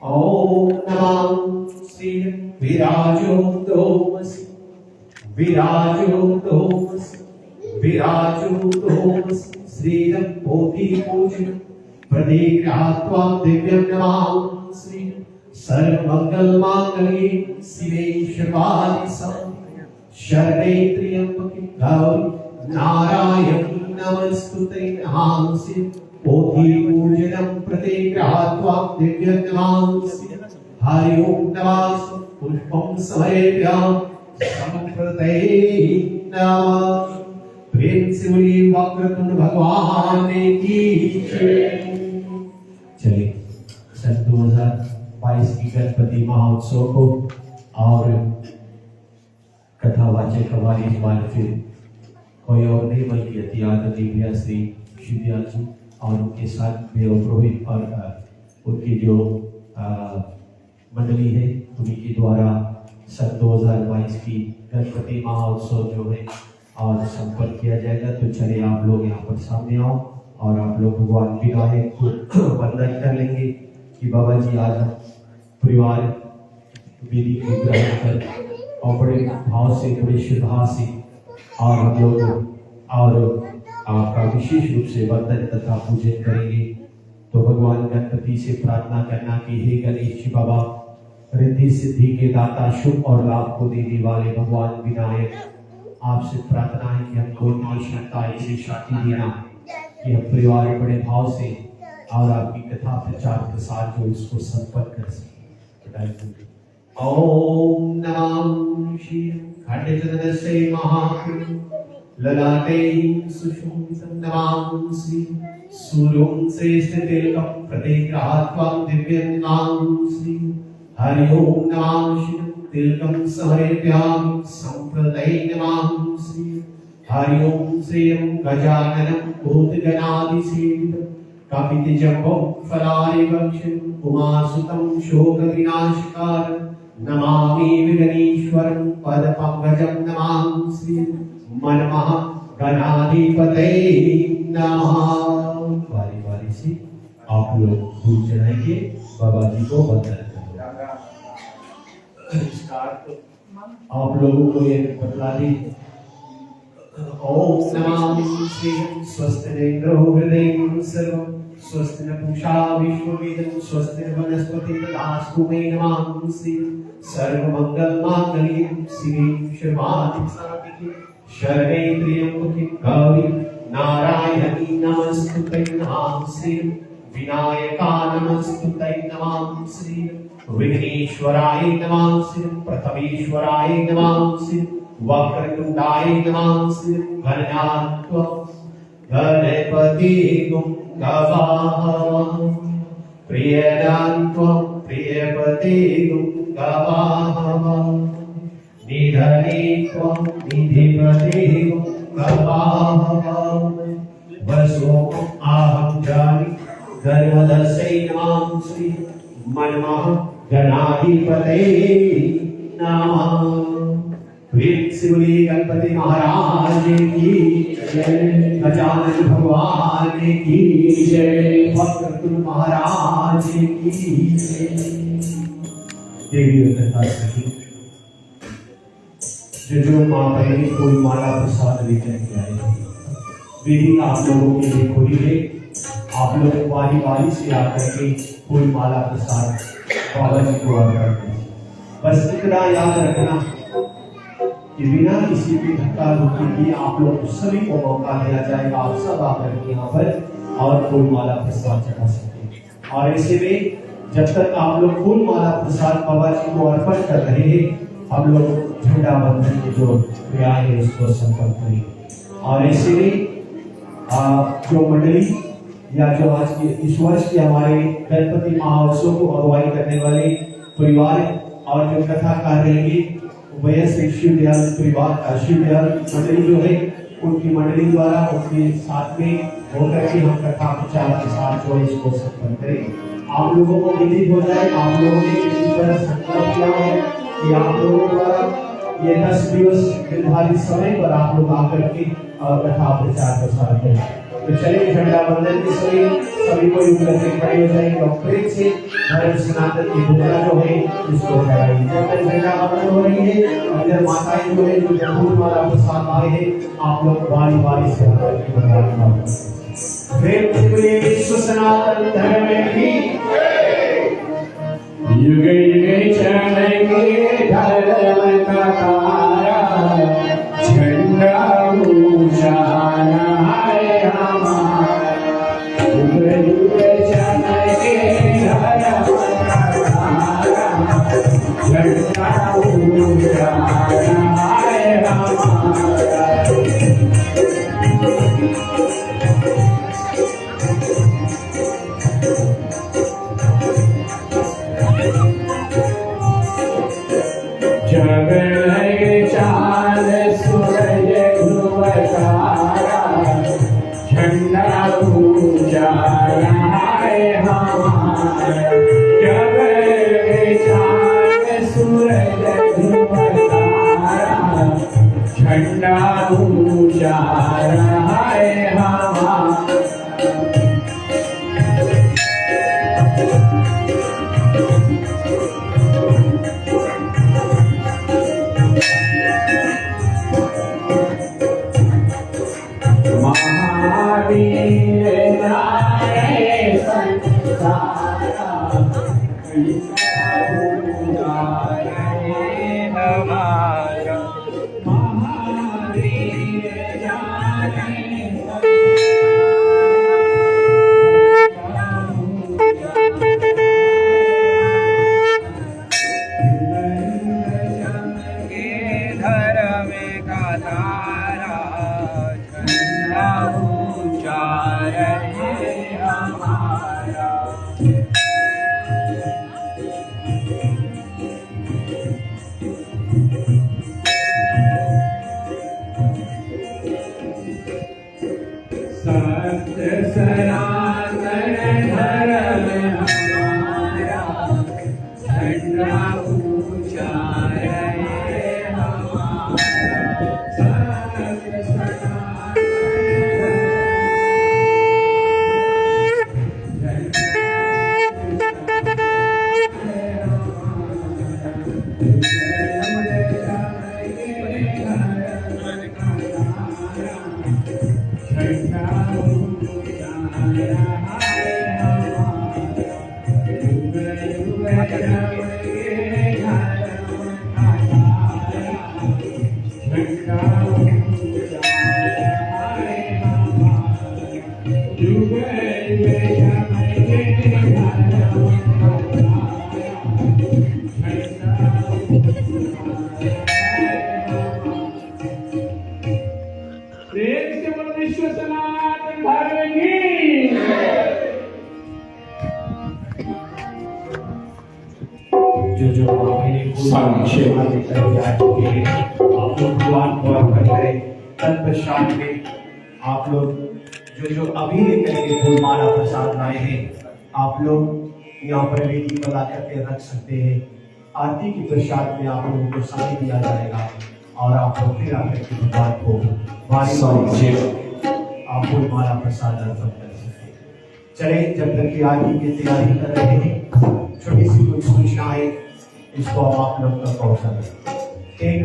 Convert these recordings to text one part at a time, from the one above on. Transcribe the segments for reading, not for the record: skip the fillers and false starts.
ओम नमः श्री विराजो दोमसि विराजो दोमसि विराजो दोमसि श्रीरं बोधि पूजन प्रदीघ्रात्वा दिव्यं नमामि श्री सर्वमंगल मांगल्ये शिवे सर्वार्थ साधिके शरणे त्र्यंबके गौरी नारायणी नमस्तुते नमांसि बोधि पूजनं प्रदीघ्रात्वा दिव्यं नमामि हरि ओम नमः पुष्पं समर्पयामि संप्रदये नमः। प्रेम से बोलिए वक्रतुंड भगवान की जय। चलिए सन 2022 की गणपति महोत्सव को और कथावाचक हमारी इस बार फिर कोई और नहीं बल्कि अतियाद दिव्या श्री शिवदयाल जी और उनके साथ देव पुरोहित और उनकी जो मंडली है उन्हीं के द्वारा सन 2022 की गणपति महोत्सव जो है और संपन्न किया जाएगा। तो चलिए आप लोग यहाँ पर सामने आओ और आप लोग भगवान विनायक को वंदन कर लेंगे कि बाबा जी आज हम परिवार विधि को ग्रहण कर और बड़े भाव से बड़े श्रद्धा से और हम लोग और आपका विशेष रूप से वंदन तथा पूजन करेंगे। तो भगवान गणपति से प्रार्थना करना कि हे गणेश जी बाबा, रिद्धि सिद्धि के दाता, शुभ और लाभ को देने वाले भगवान विनायक, आपसे प्रार्थना है कि हमको इतनी क्षमता इतनी शक्ति देना कि हम परिवार बड़े भाव से और आपकी कथा प्रचार प्रसार जो इसको संपन्न कर सके। ओम नमः श्री खंडजनस्य महापुरुष ललाटे सुशोभितं नमामि श्री सूर्यं श्रेष्ठ तिलकं प्रतिग्रहात्वा दिव्यं नमामि श्री हरि ओम नमः श्री तिलकं समर्पयामि संप्रदये नमामि श्री हरि ओम श्रीं गजाननं भूतगणाधिसेवितं कपितजम्बं फलारिवक्षं उमासुतं शोकविनाशकारं नमामि विघ्नेश्वरं पदपङ्कजं नमामि श्री मनमः गणाधिपतये नमः। बारी बारी से आप लोग फूल चढ़ाएंगे, बाबा जी को वंदन करेंगे। आप लोगों को ये बतला दी। ओम नमः श्री स्वस्तिरेन्द्रो हृदयं सर्वं स्वस्ति न पूषा विश्ववेदं स्वस्ति न वनस्पति तदास्तु मे नमामि श्री सर्वमंगल मांगल्ये शिवे सर्वार्थ साधिके शरणे त्र्यंबके गौरी नारायणी नमस्तुते नमामि श्री विनायका नमस्तुते नमामि श्री विघ्नेश्वराय नमः श्री प्रथमेश्वराय नमः श्री वक्रतुंडाय नमः श्री गणपति गवाहं प्रियदान्त्वं प्रियपते गवाहं निधने त्वं निधिपते गवाहं वसो आहं जानि गर्भदस्यै नमामि श्री मनमः गणाधिपते नमः। श्री गणपति महाराज की जय, गजानन भगवान की जय, वक्रतुंड महाराज की जय। देवी कथा जो माँ बहनी कोई माला प्रसाद लेकर के आए, विधि आप लोगों के लिए खुली है। आप लोग बारी बारी से आकर के कोई माला प्रसाद बाबा जी को अर्पण करें। बस इतना याद रखना कि बिना किसी भी धक्का मुक्की के आप लोग सभी को मौका दिया जाएगा, आप सब आकर के यहाँ पर और फूल माला प्रसाद चढ़ा सकते। और ऐसे में जब तक आप लोग फूल माला प्रसाद बाबा जी को अर्पण कर रहे हैं, हम लोग झंडा बंधन की जो क्रिया है उसको संपन्न करेंगे। और ऐसे में जो मंडली या जो आज के इस वर्ष के हमारे गणपति महोत्सव को अगुवाई करने वाले परिवार और जो कथाकार रहेंगे शिवदयाल परिवार, शिवदयाल मंडली जो है उनकी मंडली द्वारा उनके साथ में होकर के हम कथा प्रचार के साथ जो इसको संपन्न करेंगे। आप लोगों को विदित हो जाए, आप लोगों ने किसी तरह संकल्प किया है कि आप लोगों द्वारा ये 10 दिवस निर्धारित समय पर आप लोग आकर के कथा प्रचार प्रसार करें। तो चलिए झंडा वंदन के सभी को यूं करके खड़े हो जाएंगे और प्रेम से धर्म सनातन की मुद्रा जो है इसको फहराइए। जब तक झंडा वंदन हो रही है अंदर माताएं जो है जो फूल माला प्रसाद आए हैं आप लोग बारी बारी से आकर के बंदना प्रेम से बोलिए विश्व सनातन धर्म की युग युग चलेंगे धर्म का तारा झंडा ऊंचा है हमारा युग युग चलेंगे धर्म का तारा झंडा ऊंचा है हमारा। जग लगे चांद सूरज ध्रुव तारा झंडा ऊंचा है हमारा। जग लगे चांद सूरज ध्रुव तारा झंडा ऊंचा है हमारा। आप लोग जो अभी लेकर के फूल माला प्रसाद लाए हैं आप लोग यहाँ पर वेदी पर ला करके रख सकते हैं। आरती की प्रसाद में आप लोगों को समय दिया जाएगा और आप लोग फिर आकर के भगवान को आप फूल माला प्रसाद अर्पण कर सकते हैं। चले जब तक की आरती की तैयारी कर रहे हैं छोटी सी कुछ सूचनाएं इसको आप लोग तक पहुंचा दें। एक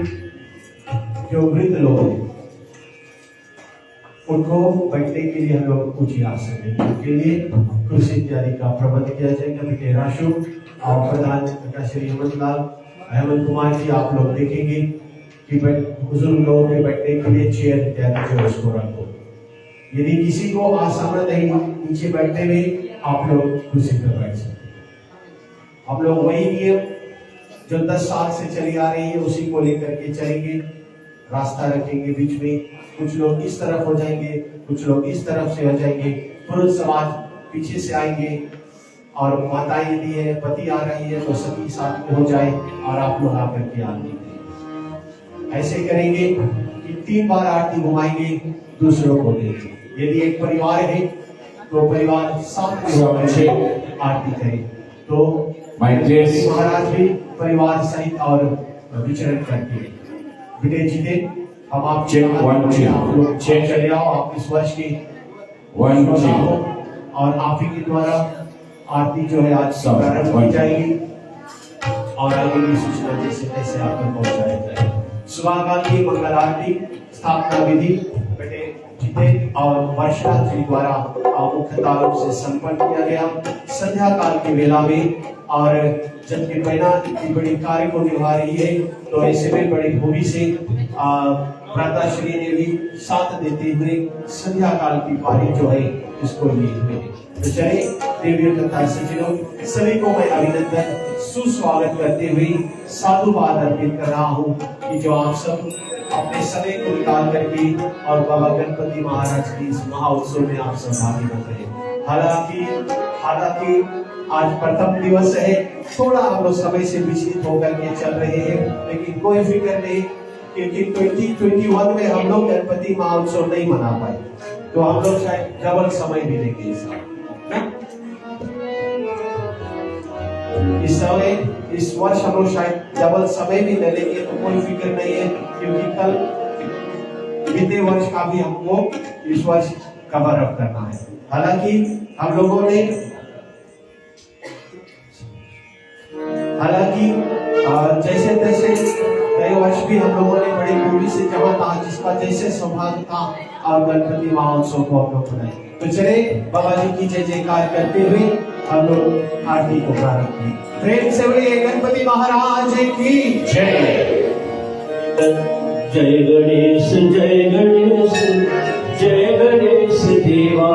जो वृद्ध लोग हैं उनको बैठने के लिए हम लोग कुछ आसन देंगे, उनके लिए कुर्सी इत्यादि का प्रबंध किया जाएगा। बेटे राशु और प्रधान श्री हेमंत कुमार जी आप लोग देखेंगे कि बुजुर्ग लोगों के बैठने के लिए चेयर इत्यादि जो उसको रखो। यदि किसी को असमर्थ है नीचे बैठने में आप लोग कुर्सी पर बैठ सकते हैं। हम लोग वही नियम जो 10 साल से चली आ रही है उसी को लेकर के चलेंगे। रास्ता रखेंगे बीच में, कुछ लोग इस तरफ हो जाएंगे, कुछ लोग इस तरफ से हो जाएंगे। पुरुष समाज पीछे से आएंगे और माताएं यदि है पति आ रही है तो सभी साथ में हो जाए और आप लोग आकर के आरती ऐसे करेंगे कि 3 बार आरती घुमाएंगे, दूसरों को देंगे। यदि एक परिवार है तो परिवार साथ में आरती करे तो महाराज भी परिवार सहित और विचरण करके बेटे जीते हम आप लोग चले आओ। आप इस वर्ष की 1 2 और आप ही के द्वारा आरती जो है आज प्रारंभ की जाएगी और आगे की सूचना जैसे तैसे आप तक पहुंचाया जाएगा। सुबह काल की मंगल आरती स्थापना विधि बेटे जितेन और वर्षा जी द्वारा मुख्यतः रूप से संपन्न किया गया। संध्या काल की वेला में और जबकि बहना इतनी बड़ी कार्य को निभा रही है तो ऐसे में बड़ी भूमि से भ्राताश्री ने भी साथ देते हुए संध्या काल की पारी जो है इसको लिए हुए तो चले देवी कथा सज्जनों सभी को मैं अभिनंदन सुस्वागत करते हुए साधुवाद अर्पित कर रहा हूँ कि जो आप सब अपने समय को निकाल करके और बाबा गणपति महाराज की इस महाउत्सव में आप सब भागी बन रहे। हालांकि आज प्रथम दिवस है, थोड़ा हम लोग समय से विचलित होकर के चल रहे हैं, लेकिन कोई फिक्र नहीं क्योंकि 2021 में हम लोग गणपति महाउत्सव नहीं मना पाए तो हम लोग शायद डबल समय मिलेंगे इस समय इस वर्ष हम लोग शायद डबल समय भी ले लेंगे तो कोई फिक्र नहीं है क्योंकि कल बीते वर्ष का भी हमको इस वर्ष कवर अप करना है। हालांकि हम लोगों ने जैसे तैसे नए वर्ष भी हम लोगों ने बड़ी खूबी से जमा था जिसका जैसे सौभाग्य था और गणपति महोत्सव को हम लोग बनाए। तो चले बाबा जी की जय जयकार करते हुए हम लोग आरती को प्रारंभ करें। प्रेम से बोलिए गणपति महाराज की जय। जय गणेश जय गणेश जय गणेश देवा।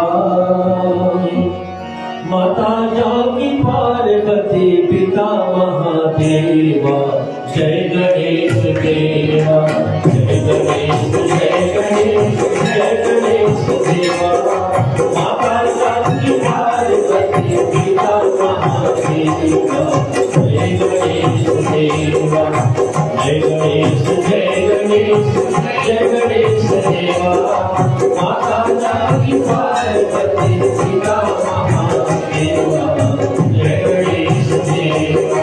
माता जानकी पार्वती पिता महादेवा। जय गणेश देवा जय गणेश जय गणेश जय गणेश देवा। माता जानकी पार्वती पिता महादेवा। जय गणेश देवा जय गणेश जय गणेश जय गणेश देवा। माता जानकी पार्वती पिता महादेवा। जय गणेश देवा।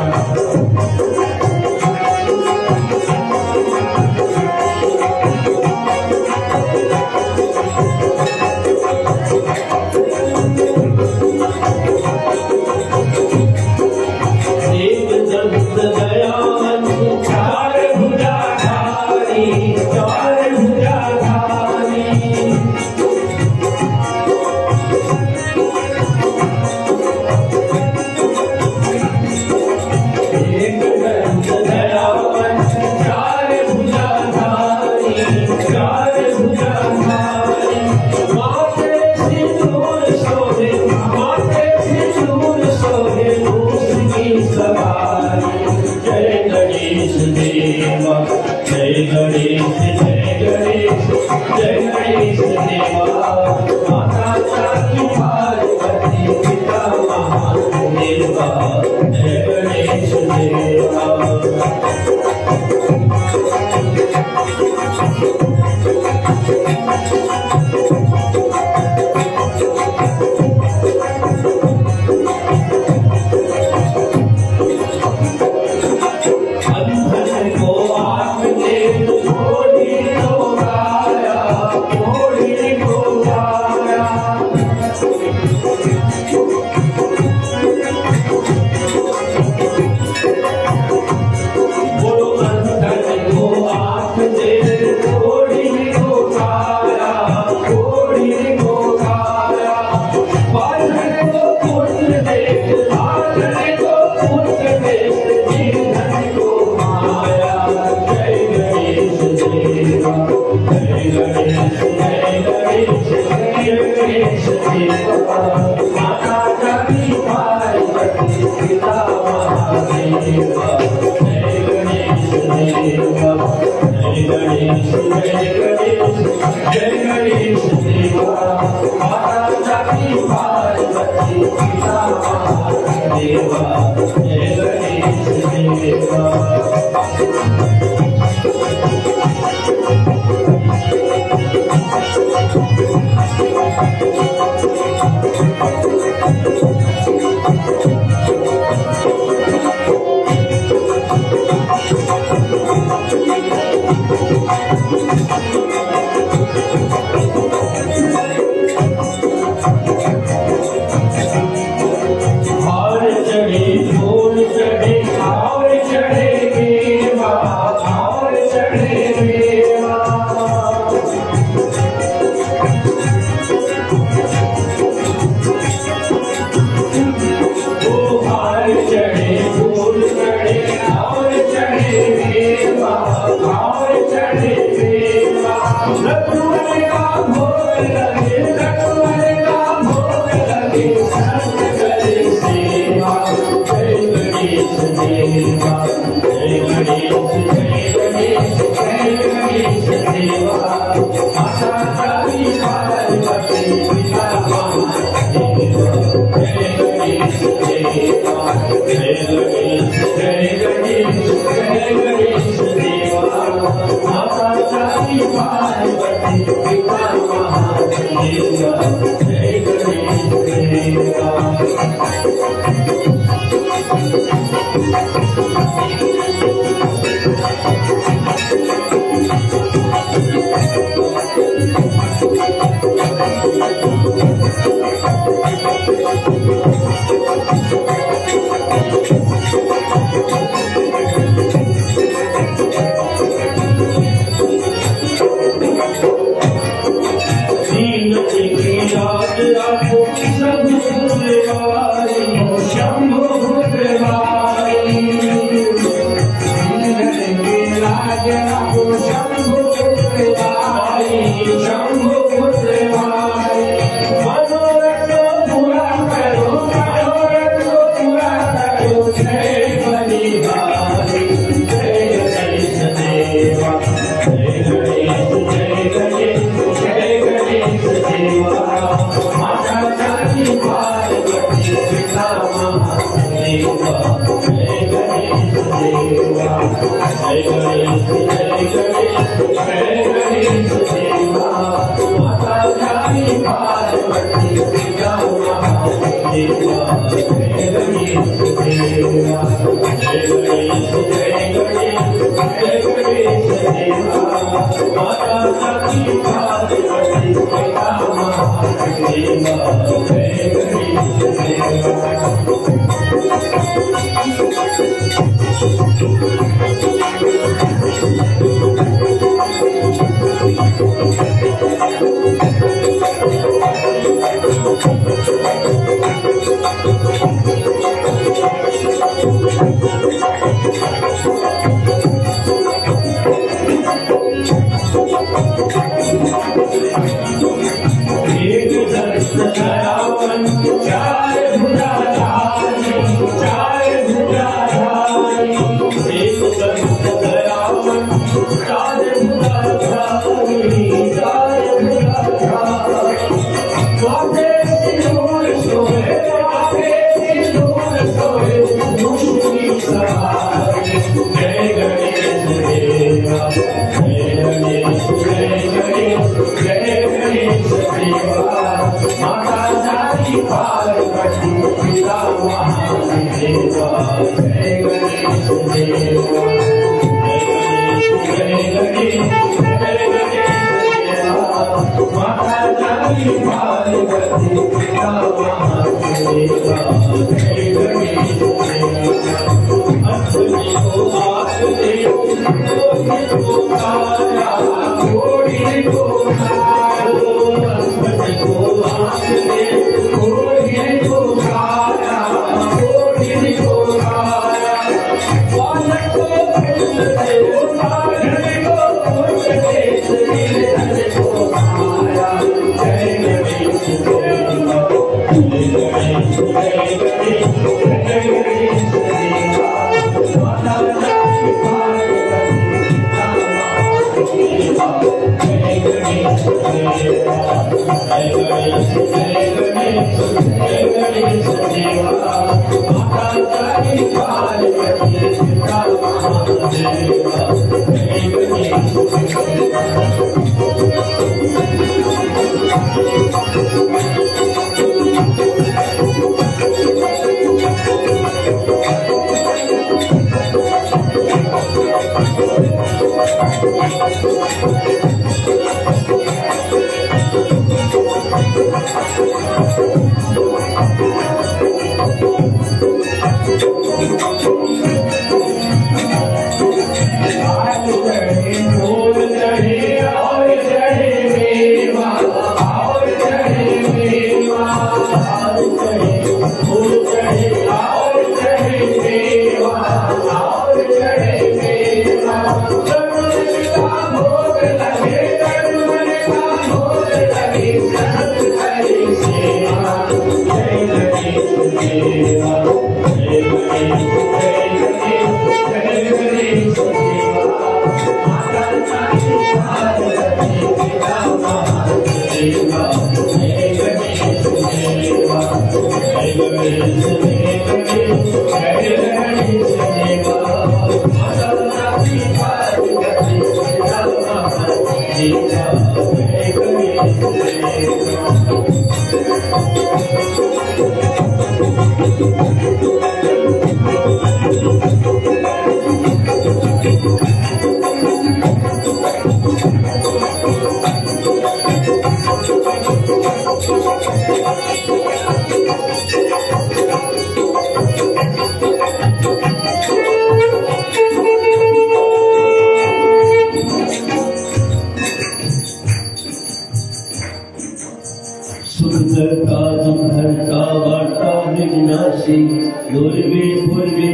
देवा जय गणेश देवा माता काली पार्वती पिता महादेवा जय गणेश देवा जय गणेश देवा माता काली पार्वती पिता महादेवा जय गणेश देवा Jai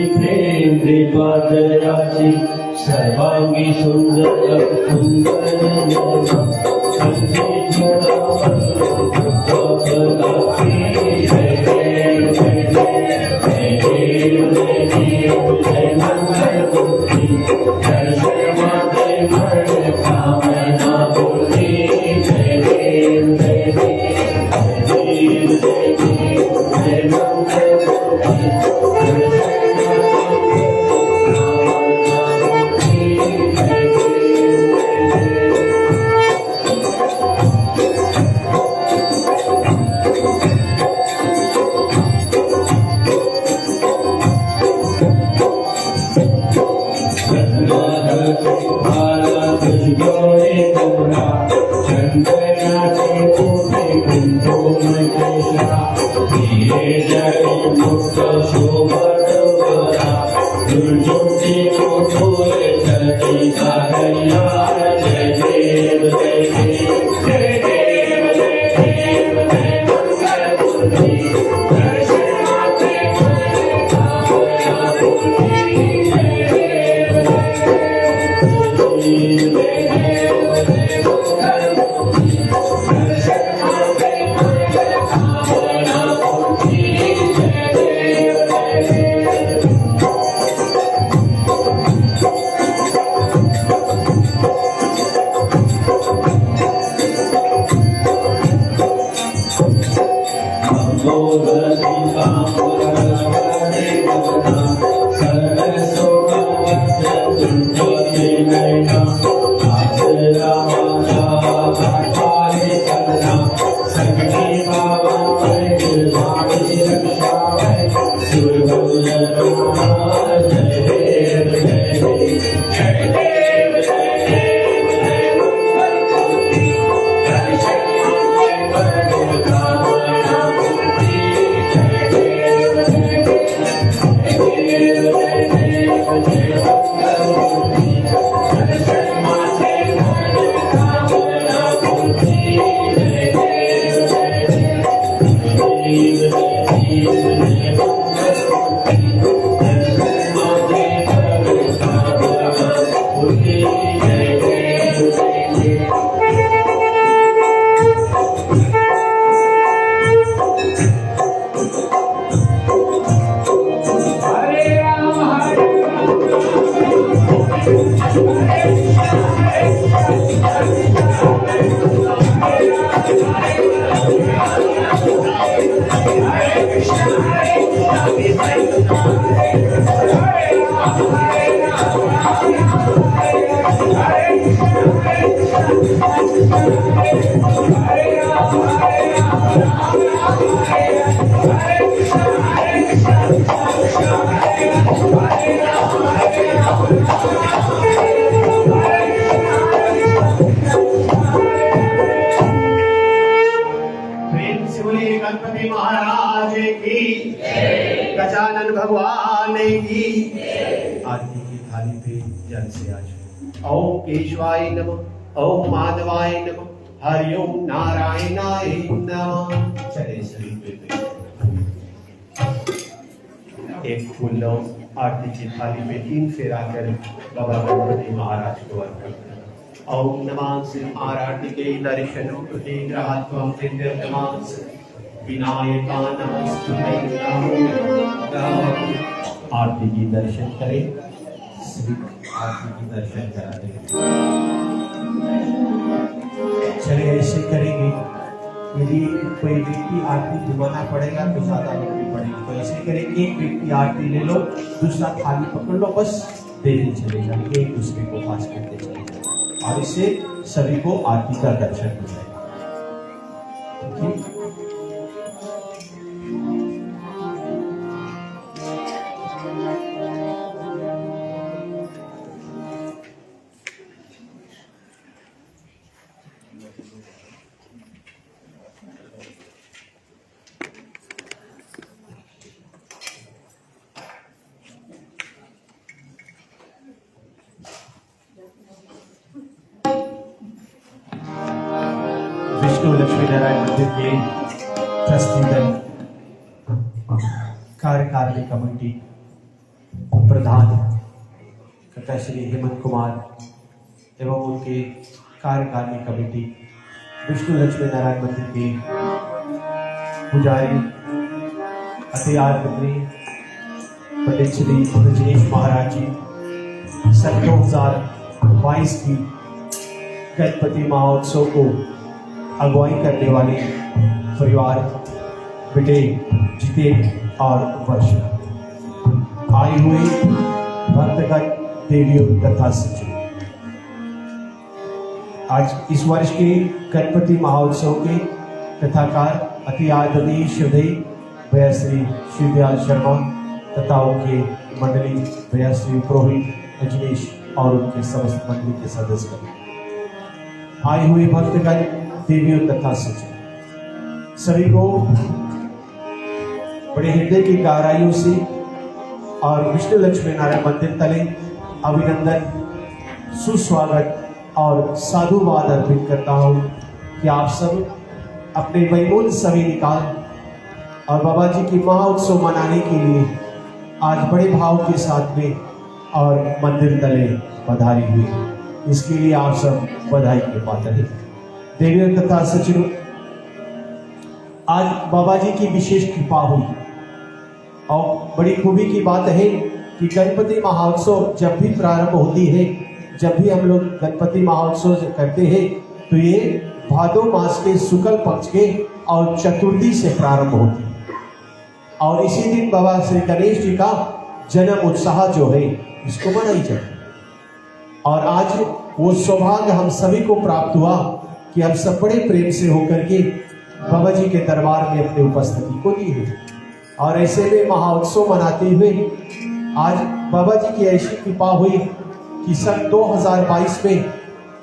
प्रेम कृपा दयाची सर्वांगी सुंदर सुंदर गणपति महाराज की, गजानन भगवान की। आरती की थाली पे जल से आज ओम केशवाय नमः, ओम माधवाय नमः, हरि ओम नारायणाय नमः। चले शरीर पे एक फूल लो, आरती की थाली पे 3 फेरा कर बाबा गणपति महाराज को अर्पण करें। ओम नमः शिवाराधिके दर्शनं कृते ग्रहात्वं दिव्यमास विनायका नमस्तुते आरती की दर्शन करें, श्री आरती की दर्शन कराते हैं। चलिए ऐसे करेंगे, यदि कोई व्यक्ति आरती घुमाना पड़ेगा तो ज्यादा लंबी पड़ेगी, तो ऐसे करेंगे एक व्यक्ति आरती ले लो, दूसरा थाली पकड़ लो, बस देते चले जाएंगे, एक दूसरे को पास करते चले जाएंगे और इससे सभी को आरती का दर्शन हो जाएगा। ठीक है? विष्णु लक्ष्मी नारायण मंदिर के ट्रस्टी दल, कार्यकारिणी कमेटी प्रधान कथा श्री हेमंत कुमार एवं उनके कार्यकारिणी कमेटी विष्णु लक्ष्मी नारायण मंदिर के पुजारी अति आदरणीय पंडित श्री रजनीश महाराज जी सन 2022 की गणपति महोत्सव को अगुवाई करने वाले परिवार बेटे जितेन और वर्ष आए हुए भक्तगण देवियों तथा सचिव, आज इस वर्ष के गणपति महोत्सव के कथाकार अति आदरणीय श्रद्धेय भैया श्री शिवदयाल शर्मा तथा उनके मंडली भैया श्री पुरोहित रजनीश और उनके समस्त मंडली के सदस्य, आए हुए भक्तगण देवियों तथा सचिव, सभी को बड़े हृदय की गहराइयों से और विष्णु लक्ष्मी नारायण मंदिर तले अभिनंदन, सुस्वागत और साधुवाद अर्पित करता हूँ कि आप सब अपने बहुमूल्य समय निकाल और बाबा जी की महोत्सव मनाने के लिए आज बड़े भाव के साथ में और मंदिर तले पधारी हुई, इसके लिए आप सब बधाई के पात्र हैं। देवियों तथा सचिव, आज बाबा जी की विशेष कृपा हुई और बड़ी खूबी की बात है कि गणपति महोत्सव जब भी प्रारंभ होती है, जब भी हम लोग गणपति महोत्सव करते हैं तो ये भादो मास के शुक्ल पक्ष के और चतुर्थी से प्रारंभ होती है और इसी दिन बाबा श्री गणेश जी का जन्म उत्साह जो है इसको मनाई जाए। और आज वो सौभाग्य हम सभी को प्राप्त हुआ कि हम सब बड़े प्रेम से होकर के बाबा जी के दरबार में अपनी उपस्थिति को दी है और ऐसे में महोत्सव मनाते हुए आज बाबा जी की ऐसी कृपा हुई कि सन 2022 में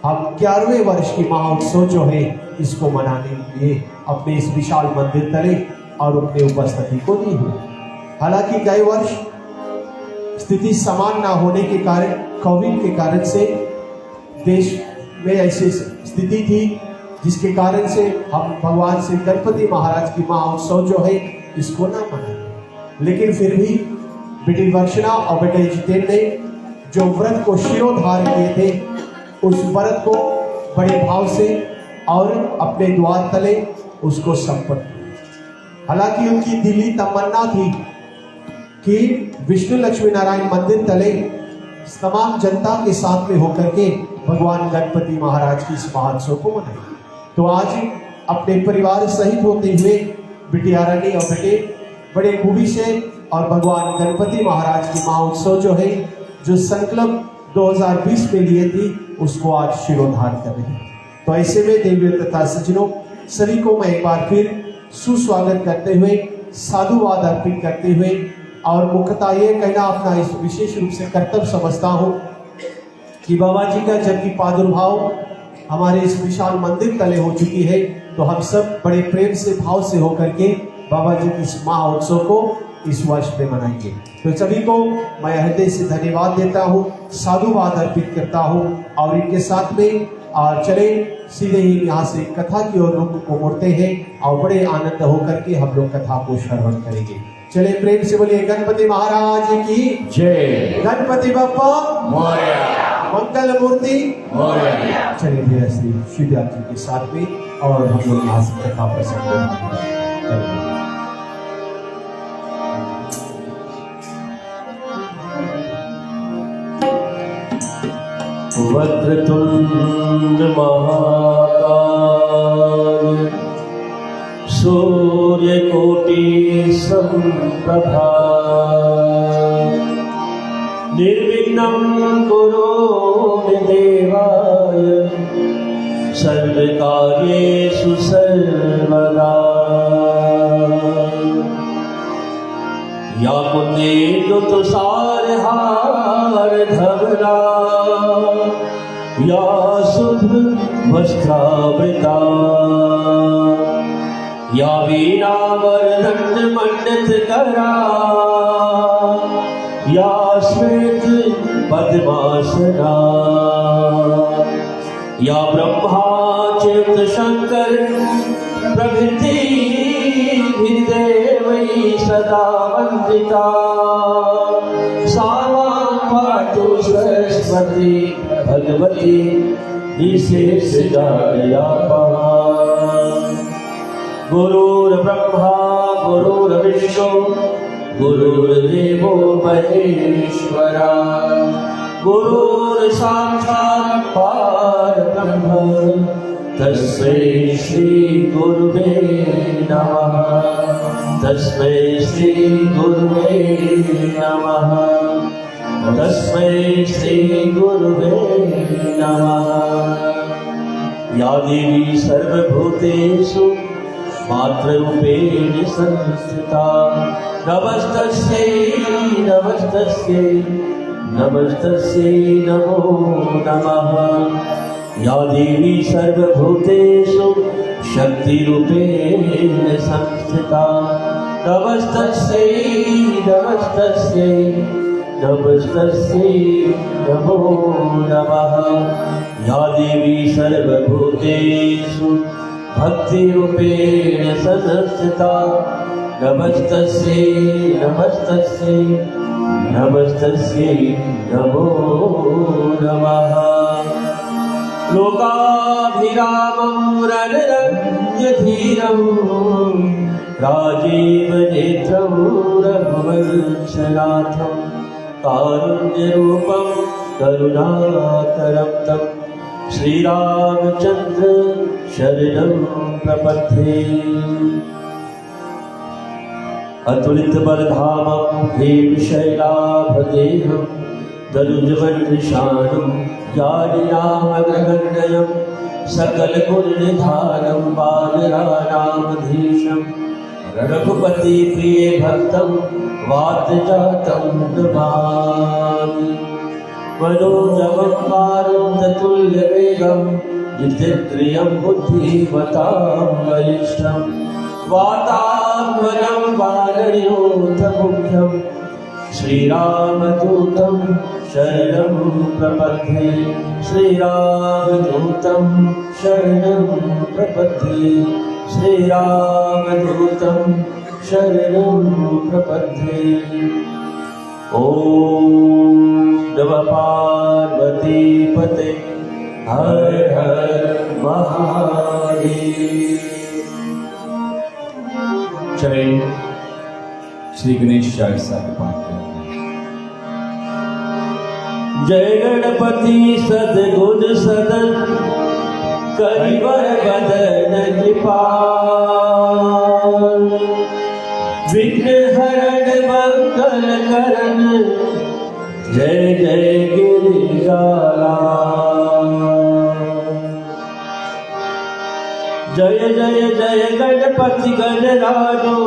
हम 11वें वर्ष की महोत्सव जो है इसको मनाने के लिए अपने इस विशाल मंदिर तले और अपने उपस्थिति को दी हुई। हालांकि गए वर्ष स्थिति समान ना होने के कारण, कोविड के कारण से देश में ऐसी स्थिति थी जिसके कारण से हम भगवान श्री गणपति महाराज की महोत्सव जो है इसको ना मनाए, लेकिन फिर भी बेटी वर्षना और बेटे जितेन ने जो व्रत को शिरोधार किए थे उस व्रत को बड़े भाव से और अपने द्वार तले उसको संपन्न किया। हालांकि उनकी दिली तमन्ना थी कि विष्णु लक्ष्मी नारायण मंदिर तले तमाम जनता के साथ में होकर के भगवान गणपति महाराज की इस महोत्सव को मनाए। तो आज अपने परिवार सहित होते हुए बिटिया रानी और बेटे बड़े खूबी से और भगवान गणपति महाराज की महोत्सव जो है, जो संकल्प 2020 में लिए थी, उसको आज शिरोधार कर रहे हैं। तो ऐसे में देवियों तथा सज्जनों, सभी को मैं एक बार फिर सुस्वागत करते हुए, साधुवाद अर्पित करते हुए और मुख्यतः ये कहना अपना इस विशेष रूप से कर्तव्य समझता हूँ कि बाबा जी का जबकि प्रादुर्भाव हमारे इस विशाल मंदिर तले हो चुकी है, तो हम सब बड़े प्रेम से भाव से होकर के बाबा जी की इस महोत्सव को इस वर्ष में मनाएंगे। तो सभी को मैं हृदय से धन्यवाद देता हूँ, साधुवाद अर्पित करता हूँ और इनके साथ में चले सीधे ही यहाँ से कथा की ओर रुख को मुड़ते हैं और बड़े आनंद होकर के हम लोग कथा को श्रवण करेंगे। चले प्रेम से बोलिए गणपति महाराज की जय, गणपति बप्पा मोरया, मंगल मूर्ति मोरया। चलिए भैया श्री शिवदयाल जी के साथ में और हम लोग यहाँ से कथा प्रसंग करेंगे। वक्रतुंड महाकाय सूर्यकोटि समप्रभा निर्विघ्नं कुरु मे देवाय सर्वकार्येषु सर्वदा। या कुंदेन्दु तुषारहार धवला या शुभ वस्त्रावृता या वीणावरदण्ड मंडितकरा या श्वेत पद्मासना या ब्रह्मा चित शंकर प्रभृति देवै सदा वंदिता। सार्वा पातु सरस्वती भगवती विशेष दयापहा। गुरुर्ब्रह्मा गुरुर्विष्णु गुरुर्देवो महेश्वरा गुरुर्साक्षात् परब्रह्म तस्मै श्री गुरुवे नमः। तस्मै श्री गुरुवे नमः। तस्मै श्री गुरुवे नमः। या देवी सर्वभूतेषु मातृरूपेण संस्थिता नमस्तस्यै नमस्तस्यै नमस्तस्यै नमो नमः। या देवी सर्वभूतेषु शक्तिरूपेण संस्थिता नमस्तस्यै नमस्तस्यै नमस्तस्यै नमो नमः। या देवी सर्वभूतेषु भक्तिरूपेण संस्थिता नमस्तस्यै नमस्तस्यै नमस्तस्यै नमो नमः। लोकाभिरामं रणरञ्जधीरं राजीवनेत्रं रघुवंशनाथं कारुण्यरूपं करुणाकरं तं श्रीरामचन्द्र शरणं प्रपद्ये। अतुलितबलधामं हेमशैलाभदेहं दनुजवनृषाणं ज्ञानिनामग्रगण्यं सकलगुणनिधानं बालरानामधीशं रघुपतिप्रिये भक्तं वातजातं नमामि। मनोजवं मारुततुल्यवेगं जितेन्द्रियं बुद्धिमतां वरिष्ठं वातात्मजं वानरयोधमुख्यं श्रीरामदूतं शरणं प्रपद्ये। श्रीरामदूतं शरणं प्रपद्ये। श्रीरामदूतं शरणं प्रपद्ये। ॐ नमः पार्वतीपते हर हर महादेव। चलिए श्री गणेश चालीसा के पाठ करें। जय गणपति सद्गुण सदन करिवर बदन कृपाल विघ्न हरण मंगल करण जय जय गिरिजाला। जय जय जय गणपति गणराजो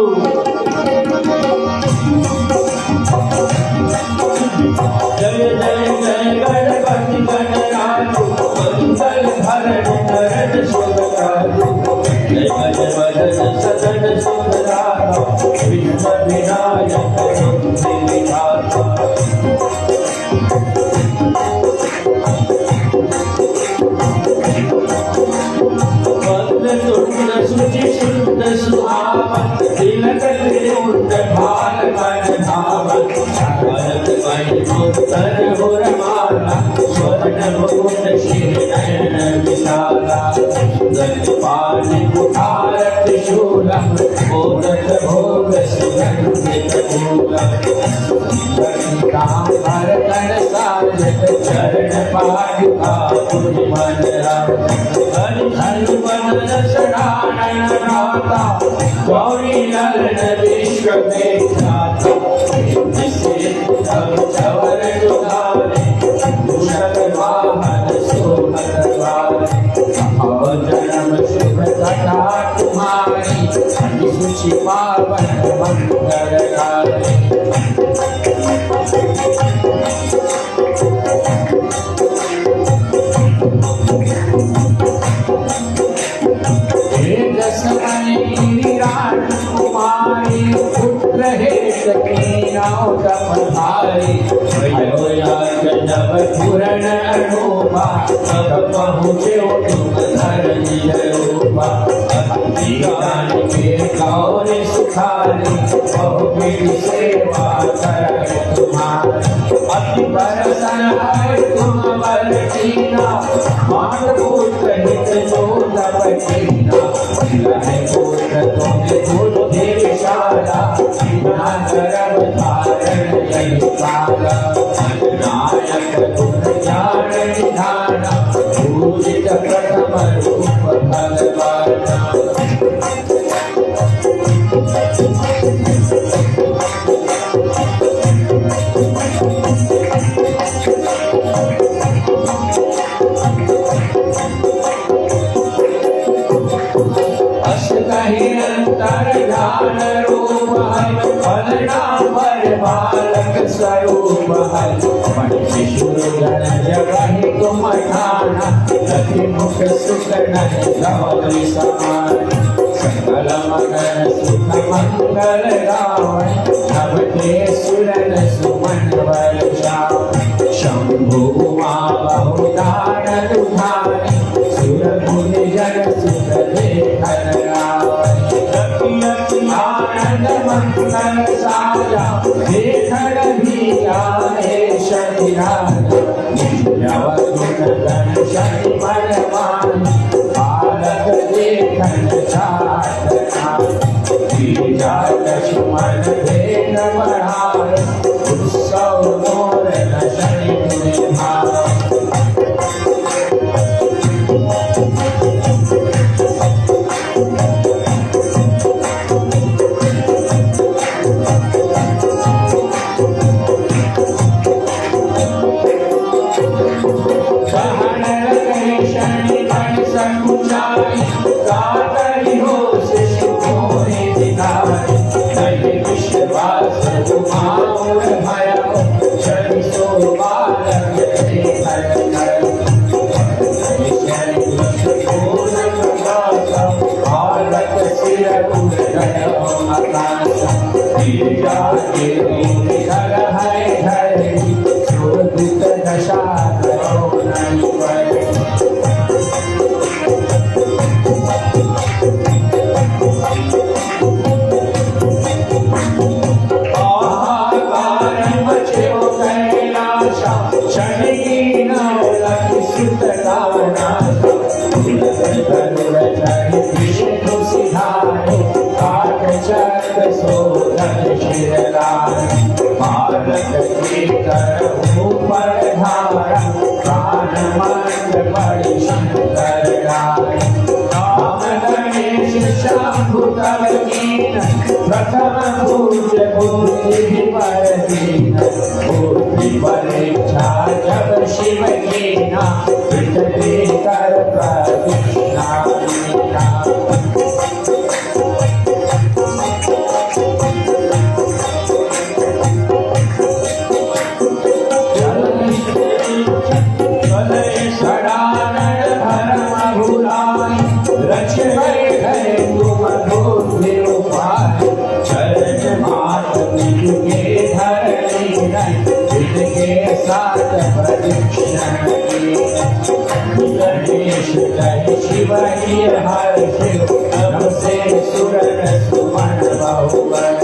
जय जय जय गणपति गणराजो मंगल भरण करण सुभराजो जय गण वदन सदन सुभराजो विघ्न विनायक मुक्ति विधाता। सुचि शुद्ध सुहावन तिलक त्रिपुट भाल मन धावन भरत वै उत्तर हुर माला स्वर्ण मुकुट श्री नयन विशाला। गजपाल कुठारत शूलम मोदक भोग सुगंधित फूलम भरतन साजत चरण पादुका तुझ मन राम। हनुमन शरणन नाथा गौरी ललन विश्व विख्याता। जिसे तब चवर दुलारे कुशल वाहन सोहर वारे। जन्म शुभ कथा तुम्हारी सुचि पावन मंगलकारी। राजकुमारी पुत्र हे सकीनाओ तपधारी। जब पूरण अनूपा तब पहुँचे तुम धरनी रूपा। ज्ञान के गौर सुखारी बहु सेवा कर तुम्हारी। परसन है तुम बल कीना मात पुत्र हित जो तब कीना लहे पुत्र तुम्हें बुद्धि विशाला बिना गर्भ धारण यही काला नायक गुण ज्ञान निधान पूजित प्रथम रूप भगवान अंतर ध्यान रूप है फलना पर बालक स्वरूप है शिशुर जन जगहि तुम ठाना रति मुख सुख नहीं गौरी समान सकल मगन सुख मंगल गावै नभ के सुरन सुमन बल शंभु उमा बहुदान दुधारी सुर मुनि जन सुख देखन आनंद मंगल साजा देखन भी आए शनि गण शनि मन मान बालक देखन लक्ष्मण भेद बढ़ार उत्सव मोर न शनि भार प्रथम पूज बुद्धि पर दीन बुद्धि परीक्षा जब शिव कीना विटले कर प्रतिष्ठा शिव हर शिव से सुरन सुमन बहुवर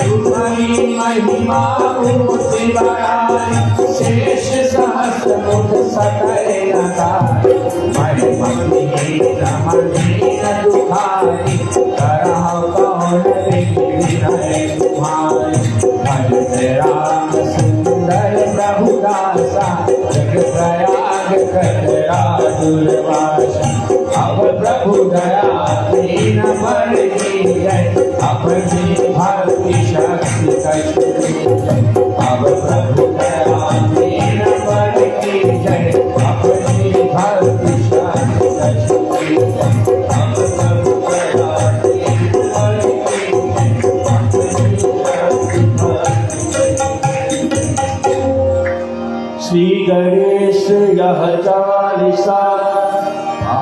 तुम्हारी महिमा मूर्ति बड़ाई शेष सहस्र मुख सकल नगाई महिमा रमणीय दुखारी करहु कौन विघ्न तुम्हारी भजत राम सुंदर प्रभु दासा जग प्रयाग कटरा दुर्वासा अब प्रभु दया दीन पर की जय अपनी भक्ति शक्ति कष्ट अब प्रभु दया दीन पर की जय अपनी भक्ति शक्ति कष्ट अब प्रभु दया दीन पर की जय अपनी श्री गणेश यह चालीसा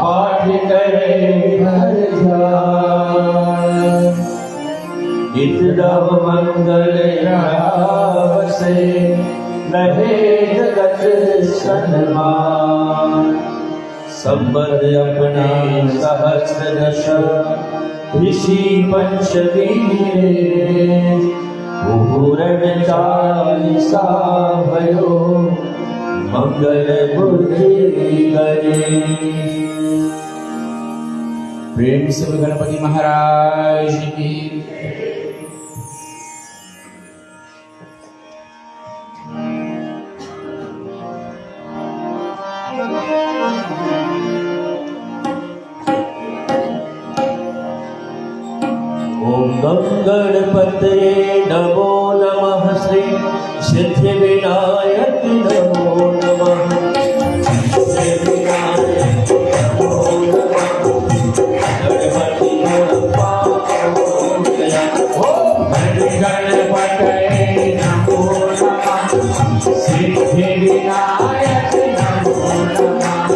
पाठ करे हर ध्यान इतदव मंगल से रहे जगत सन्मान संबद अपना सहस्र दश ऋषि पंचवीर पूरण चालीसा भयो मंगल बुद्धि करे। प्रेम से बोलो गणपति महाराज की। ओम गं गणपतये नमो नमः। श्री सिद्धिविनायक नमो नमः। सिद्धिविनायक नमो नमः। गणपति बप्पा मोरया। ओम गणपतये नमो नमः। सिद्धिविनायक नमो नमः।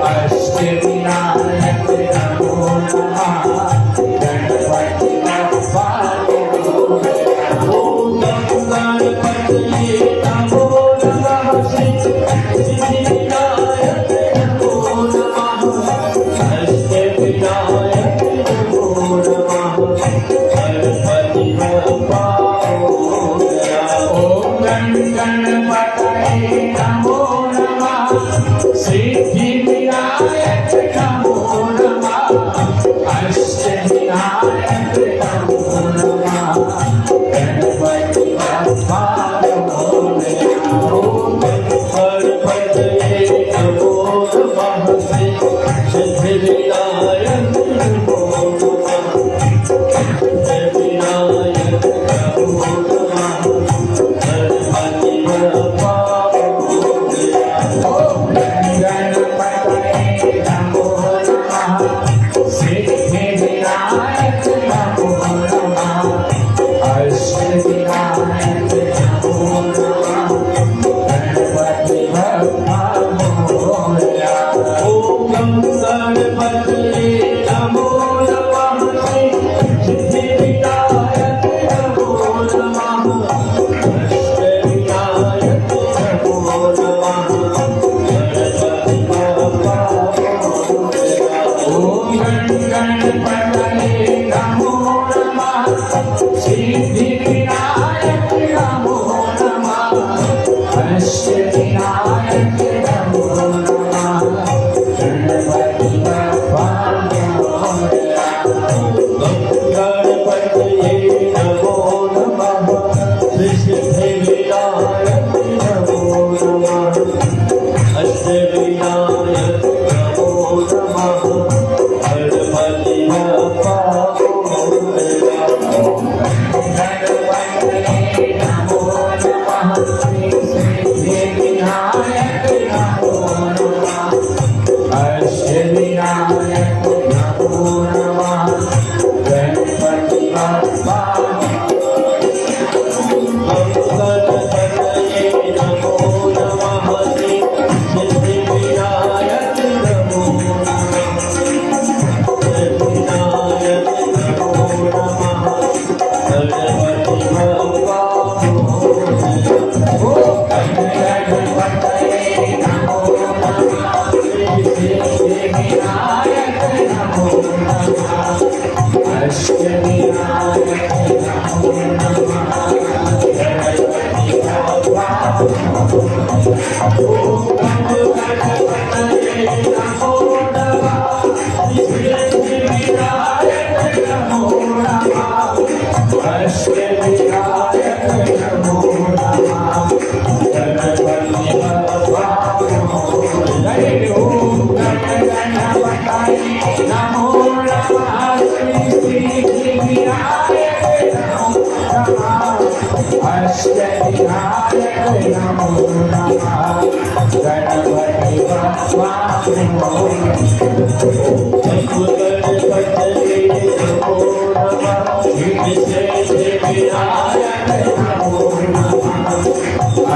अष्टविनायक नमो नमः। गणपति बप्पा मोरया। ओम गं गणपतये नमो नमः। श्री सिद्धिविनायक नमो नमः। अष्टविनायक नमो नमः। गणपति बप्पा मोरया। ओम गणपतये नमो नमः। सिद्धिविनायक नमो नमः। अष्टविनायक नमो नमः। गणपति बप्पा मोरया। ओम गणपतये नमो नमः। श्री सिद्धिविनायक नमो नमः। सिद्धिविनायक नमो नमः। गणपति बप्पा मोरया। ओम गणपतये नमो नमः। सिद्धिविनायक नमो नमः। अष्टविनायक नमो नमः। गणपति बप्पा मोरया। ओम गणपतये नमो नमः। श्री सिद्धिविनायक नमो नमः। अष्टविनायक नमो नमः। गणपति बप्पा मोरया। ओम गणपतये नमो नमः। सिद्धिविनायक नमो नमः। अष्टविनायक नमो नमः। गणपति बप्पा मोरया। गणपतये नमो नमः। श्री सिद्धिविनायक नमो नमः। अष्टविनायक नमो नमः। गणपति बप्पा मोरया। गणपतये नमो नमः। सिद्धिविनायक नमो नमः। अष्टविनायक नमो नमः। गणपति बप्पा गणपतये नमो नमः। श्री सिद्धिविनायक नमो नमः। सिद्धिविनायक नमो नमः। गणपति बप्पा मोरया। गणपतये नमो नमः। सिद्धिविनायक नमो नमः। अष्टविनायक नमो नमः। गणपति बप्पा गणपतये नमो नमः। सिद्धिविनायक नमो नमः। अष्टविनायक नमो नमः। गणपति बप्पा मोरया। ओम गणपतये नमो नमः। सिद्धिविनायक नमो नमः। अष्टविनायक नमो नमः। गणपति बप्पा मोरया। गणपतये नमो नमः। श्री सिद्धिविनायक नमो नमः।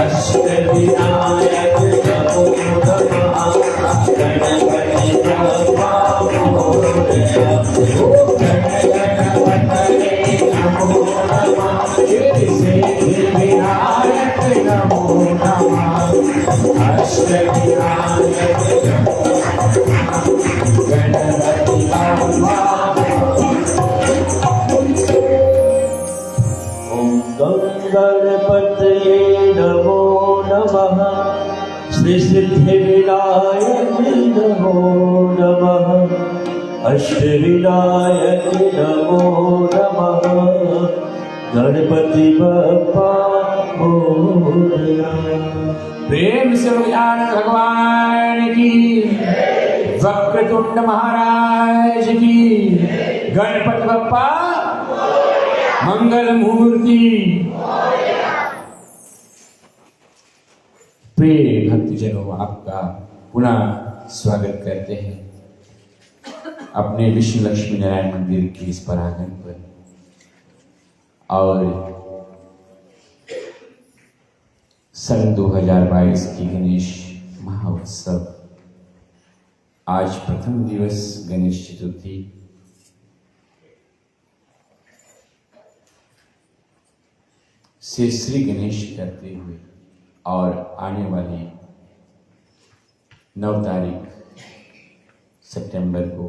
अष्टविनायक नमो नमः। गणपति बप्पा मोरया। गणपतये नमो नमः। सिद्धिविनायक नमो नमः। अष्टविनायक नमो नमः। गणपति बप्पा ओम गं गणपतये नमो नमः। श्री सिद्धि विनायक नमो नमः, अष्ट विनायक नमो नमः, गणपति बप्पा मोरया। प्रेम से गजानन भगवान की, वक्रतुंड महाराज की, गणपति बप्पा मंगल मूर्ति। प्रिय भक्तजनों, आपका पुनः स्वागत करते हैं अपने विष्णु लक्ष्मी नारायण मंदिर के इस परांगण पर। और सन 2022 की गणेश महाउत्सव, आज प्रथम दिवस गणेश चतुर्थी। से श्री गणेश करते हुए और आने वाली 9 तारीख सितंबर को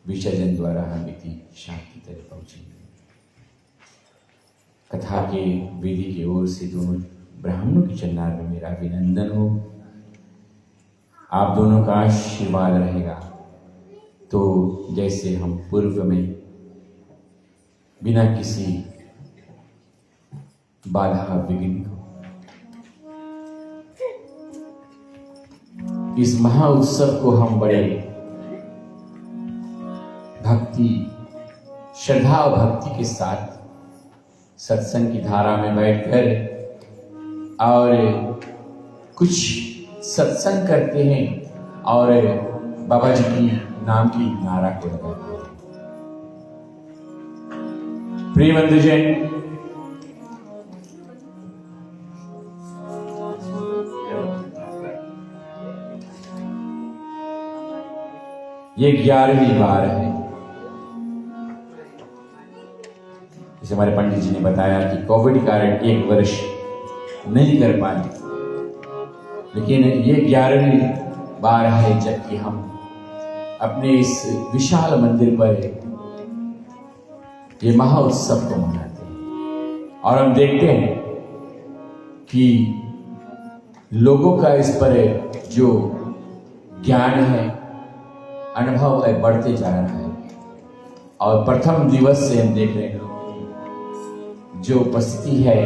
विसर्जन द्वारा हम इति शांति तक पहुंचेंगे। कथा के वेदी की ओर से दोनों ब्राह्मणों के चरणार में मेरा अभिनंदन हो। आप दोनों का आशीर्वाद रहेगा तो जैसे हम पूर्व में बिना किसी बाधा विघ्न को इस महा उत्सव को हम बड़े भक्ति, श्रद्धा और भक्ति के साथ सत्संग की धारा में बैठकर और कुछ सत्संग करते हैं और बाबा जी की नाम की नारा को लगाते हैं। प्रिय बंधुजन, ये 11वीं बार है। जैसे हमारे पंडित जी ने बताया कि कोविड के कारण 1 वर्ष नहीं कर पाए, लेकिन ये 11वीं बार है जबकि हम अपने इस विशाल मंदिर पर ये महाउत्सव को मनाते हैं। और हम देखते हैं कि लोगों का इस पर जो ज्ञान है, अनुभव है, बढ़ते जा रहा है। और प्रथम दिवस से हम देख रहे हैं जो उपस्थिति है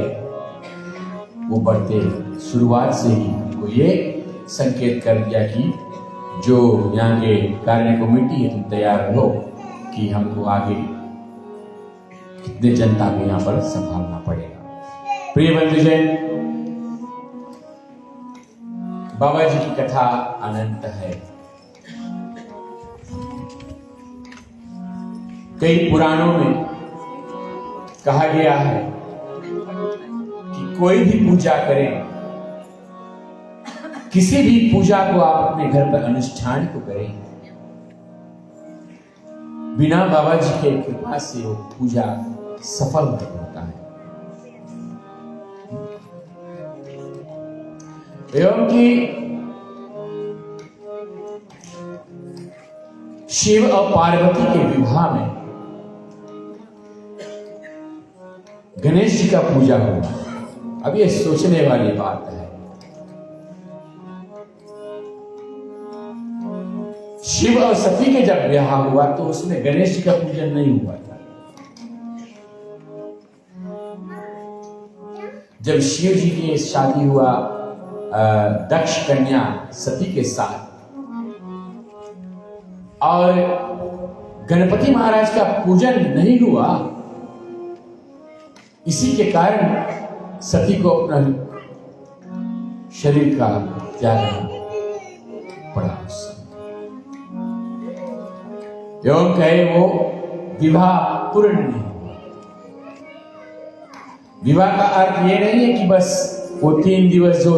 वो बढ़ते, शुरुआत से ही हमको ये संकेत कर दिया कि जो यहाँ के कार्य कमेटी है तुम तैयार रहो कि हमको आगे कितने जनता को यहाँ पर संभालना पड़ेगा। प्रिय बंधुजन, बाबा जी की कथा अनंत है। कई पुराणों में कहा गया है कि कोई भी पूजा करें, किसी भी पूजा को आप अपने घर पर अनुष्ठान को करें, बिना बाबा जी के कृपा से वो पूजा सफल नहीं होता है। एवं कि शिव और पार्वती के विवाह में गणेश जी का पूजा हुआ। अब ये सोचने वाली बात है। शिव और सती के जब विवाह हुआ तो उसमें गणेश जी का पूजन नहीं हुआ था। जब शिव जी की शादी हुआ दक्ष कन्या सती के साथ और गणपति महाराज का पूजन नहीं हुआ, इसी के कारण सती को अपना शरीर का त्याग करना पड़ा। एवं कहे वो विवाह पूर्ण नहीं हुआ। विवाह का अर्थ ये नहीं है कि बस वो 3 दिवस जो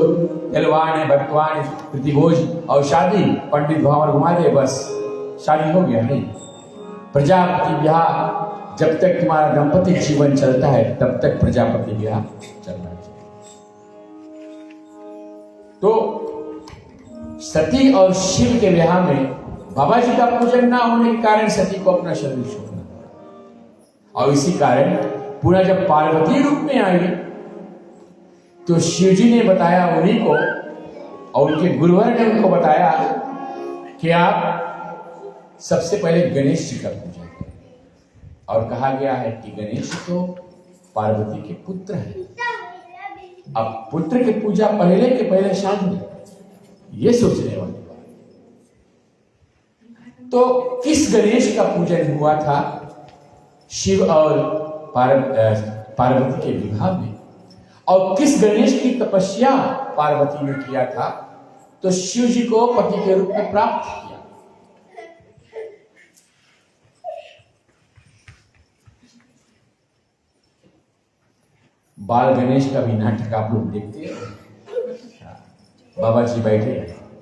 एलवान है, भगवान है, प्रतिभोज और शादी, पंडित भंवर घुमा दे बस शादी हो गया, नहीं। प्रजापति विवाह जब तक तुम्हारा दाम्पत्य जीवन चलता है तब तक प्रजापति विवाह चलना चाहिए। तो सती और शिव के विवाह में बाबा जी का पूजन ना होने के कारण सती को अपना शरीर छोड़ना पड़ा। और इसी कारण पुनः जब पार्वती रूप में आई तो शिव जी ने बताया उन्हीं को और उनके गुरुवर ने उनको बताया कि आप सबसे पहले गणेश जी का पूजा करें। और कहा गया है कि गणेश तो पार्वती के पुत्र हैं। अब पुत्र की पूजा पहले के पहले शादी में, ये सोचने वाली बात। तो किस गणेश का पूजन हुआ था शिव और पार्वती के विवाह में, और किस गणेश की तपस्या पार्वती ने किया था तो शिव जी को पति के रूप में प्राप्त किया। बाल गणेश का भी नाटक आप लोग देखते हैं, बाबा जी बैठे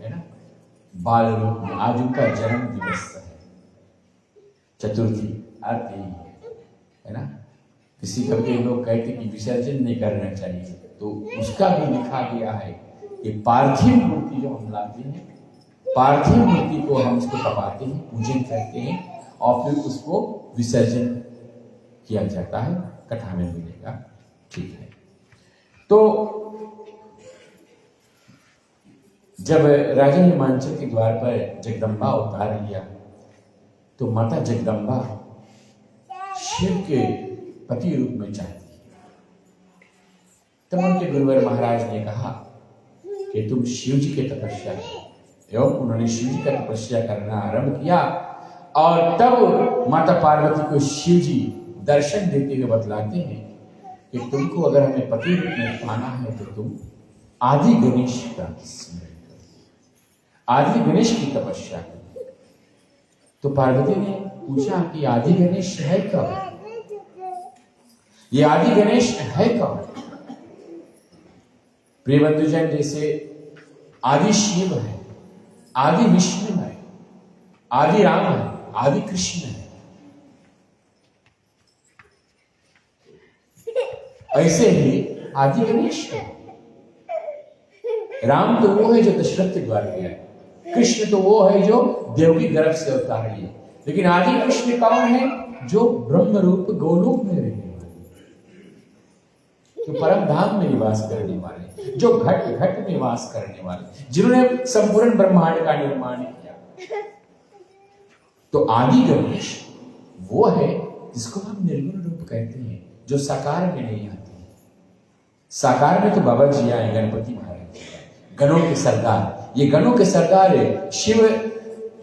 है ना बाल रूप में। आज उनका जन्म दिवस है, चतुर्थी आती है ना। किसी कभी लोग कहते कि विसर्जन नहीं करना चाहिए, तो उसका भी लिखा गया है कि पार्थिव मूर्ति जो हम लाते हैं, पार्थिव मूर्ति को हम उसको तपाते हैं, पूजन करते हैं और फिर उसको विसर्जन किया जाता है। कथा में मिलेगा, ठीक है। तो जब राजा हिमांचल के द्वार पर जगदम्बा अवतार लिया तो माता जगदम्बा शिव के पति रूप में चाहती है। तब उनके गुरुवर महाराज ने कहा कि तुम शिव जी की तपस्या करो। एवं उन्होंने शिव जी का तपस्या करना आरंभ किया और तब माता पार्वती को शिव जी दर्शन देते हुए बतलाते हैं कि तुमको अगर हमें पति रूप में पाना है तो तुम आदि गणेश का स्मरण करो, आदि गणेश की तपस्या करो। तो पार्वती ने पूछा कि आदि गणेश है कौन? ये आदि गणेश है कौन? प्रिय बंधुजन, जैसे आदि शिव है, आदि विष्णु है, आदि राम है, आदि कृष्ण है, ऐसे ही आदि गणेश है। राम तो वो है जो दशरथ के द्वार किया है, कृष्ण तो वो है जो देवकी गर्भ से अवतार लिए, लेकिन आदि कृष्ण कौन है? जो ब्रह्म रूप गोलोक में रहने वाले, जो परम धाम में निवास करने वाले, जो घट घट में निवास करने वाले, जिन्होंने संपूर्ण ब्रह्मांड का निर्माण किया। तो आदि गणेश वो है जिसको हम निर्गुण रूप कहते हैं, जो साकार में नहीं आते। साकार में तो बाबा जी आए, गणपति महाराज, गणों के सरदार। ये गणों के सरदार है, शिव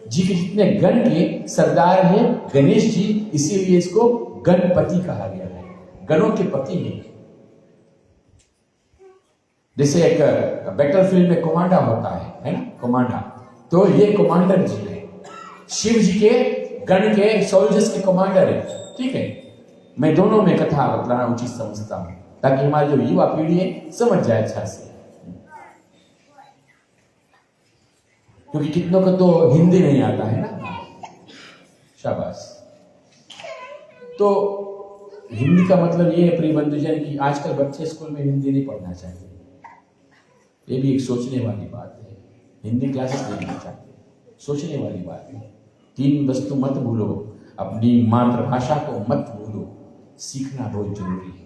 जी के जितने गण के सरदार हैं गणेश जी, इसीलिए इसको गणपति कहा गया है, गणों के पति है। जैसे एक बैटलफील्ड में कमांडर होता है ना, कमांडर, तो ये कमांडर जी है, शिव जी के गण के सोल्जर्स के कमांडर है। ठीक है, मैं दोनों में कथा बतलाना उचित समझता हूं ताकि हमारी जो युवा पीढ़ी है समझ जाए अच्छा से, क्योंकि कितनों को तो हिंदी नहीं आता है ना। शाबाश। तो हिंदी का मतलब ये है प्रिय बंधुजन की आजकल बच्चे स्कूल में हिंदी नहीं पढ़ना चाहते। ये भी एक सोचने वाली बात है, हिंदी क्लासेस देना चाहते, सोचने वाली बात है। 3 वस्तु मत भूलो, अपनी मातृभाषा को मत भूलो, सीखना बहुत जरूरी है।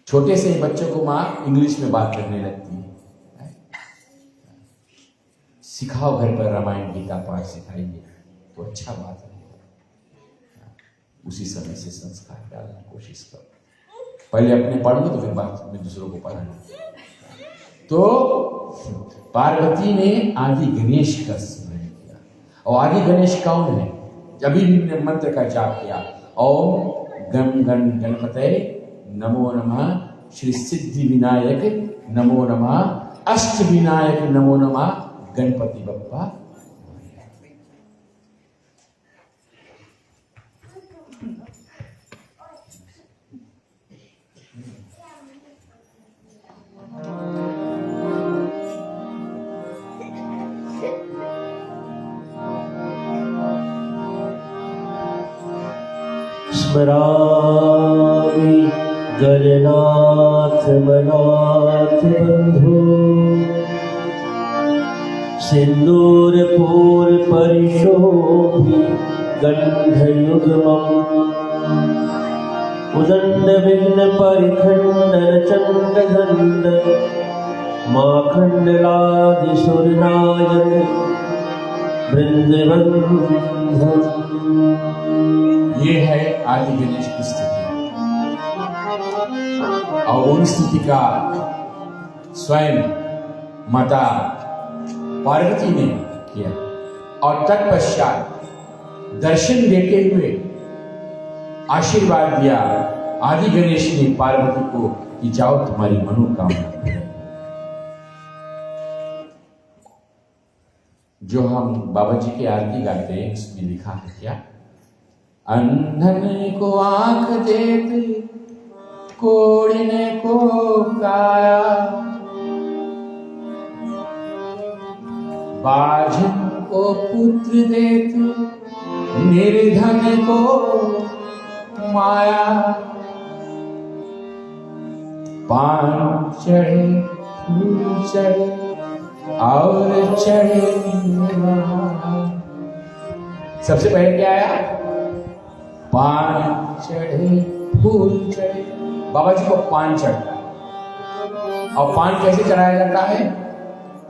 छोटे से ही बच्चों को माँ इंग्लिश में बात करने लगती है। सिखाओ घर पर रामायण गीता पाठ सिखाइए तो अच्छा बात है। उसी समय से संस्कार डालने की कोशिश करो। पहले अपने पढ़ लो तो फिर बाद में दूसरों को पढ़ाना। तो पार्वती ने आदि गणेश का स्मरण किया। और आदि गणेश कौन है? अभी हमने मंत्र का जाप किया, ओम गम गण गणपते नमो नमः, श्री सिद्धि विनायक नमो नमः, अष्ट विनायक नमो नमः, गणपति बप्पा। स्मरामि गणनाथ मनाथ बंधो, सिंदूरपूर परिशोभि गंधयुग्मम्, उदंड विघ्न परिखंडन चंडदंड, माखंडलादि सुरनायक वृंदबंधन। ये है आदि गणेश की स्तुति। और उन स्तुति का स्वयं माता पार्वती ने किया और तत्पश्चात दर्शन देते हुए आशीर्वाद दिया आदि गणेश ने पार्वती को कि जाओ तुम्हारी मनोकामना पूरी। जो हम बाबा जी की आरती गाते हैं उसमें लिखा है क्या, अंधन को आंख देते कोढ़ने को काया, बाझन को पुत्र देते निर्धन को माया, पान चढ़े फूल चढ़े और चढ़े। सबसे पहले क्या आया, पान चढ़े फूल चढ़े। बाबा जी को पान चढ़ता है और पान कैसे चढ़ाया जाता है,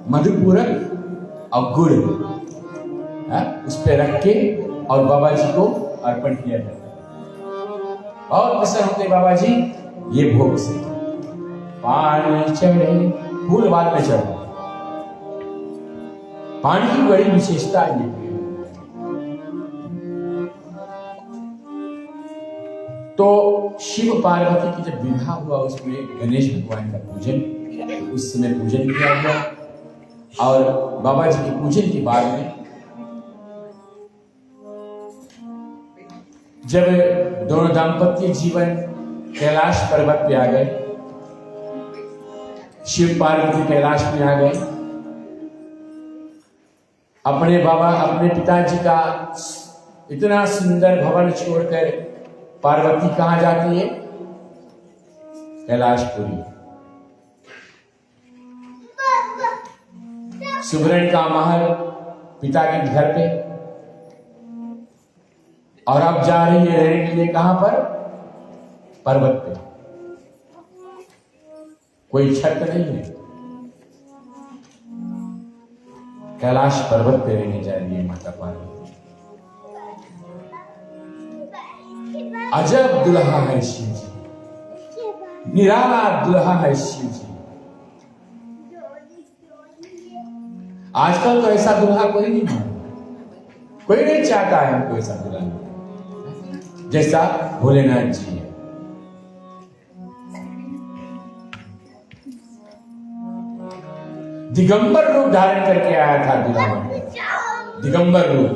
मधुपूरक और गुड़ उस पे रख के और बाबा जी को अर्पण किया जाता है। बहुत प्रसन्न होते बाबा जी ये भोग से। पान चढ़े फूल बाद में चढ़े। पान की बड़ी विशेषता ये है। तो शिव पार्वती की जब विवाह हुआ उसमें गणेश भगवान का पूजन, उस समय पूजन किया गया और बाबा जी के पूजन के बाद में जब दोनों दाम्पत्य जीवन कैलाश पर्वत पे आ गए, शिव पार्वती कैलाश में आ गए, अपने बाबा अपने पिताजी का इतना सुंदर भवन छोड़कर पार्वती कहां जाती है, कैलाशपुरी। सुवर्ण का महल पिता के घर पे, और अब जा रही है रहने के लिए कहां पर, पर्वत पे। कोई छत नहीं है, कैलाश पर्वत पे रहने जा रही है माता पार्वती। अजब दुल्हा है शिव जी, निराला दुल्हा है शिव जी। आजकल तो ऐसा दुल्हा कोई नहीं है, कोई नहीं चाहता है हमको ऐसा दुल्हा जैसा भोलेनाथ जी है। दिगंबर रूप धारण करके आया था दुल्हा, दिगंबर रूप,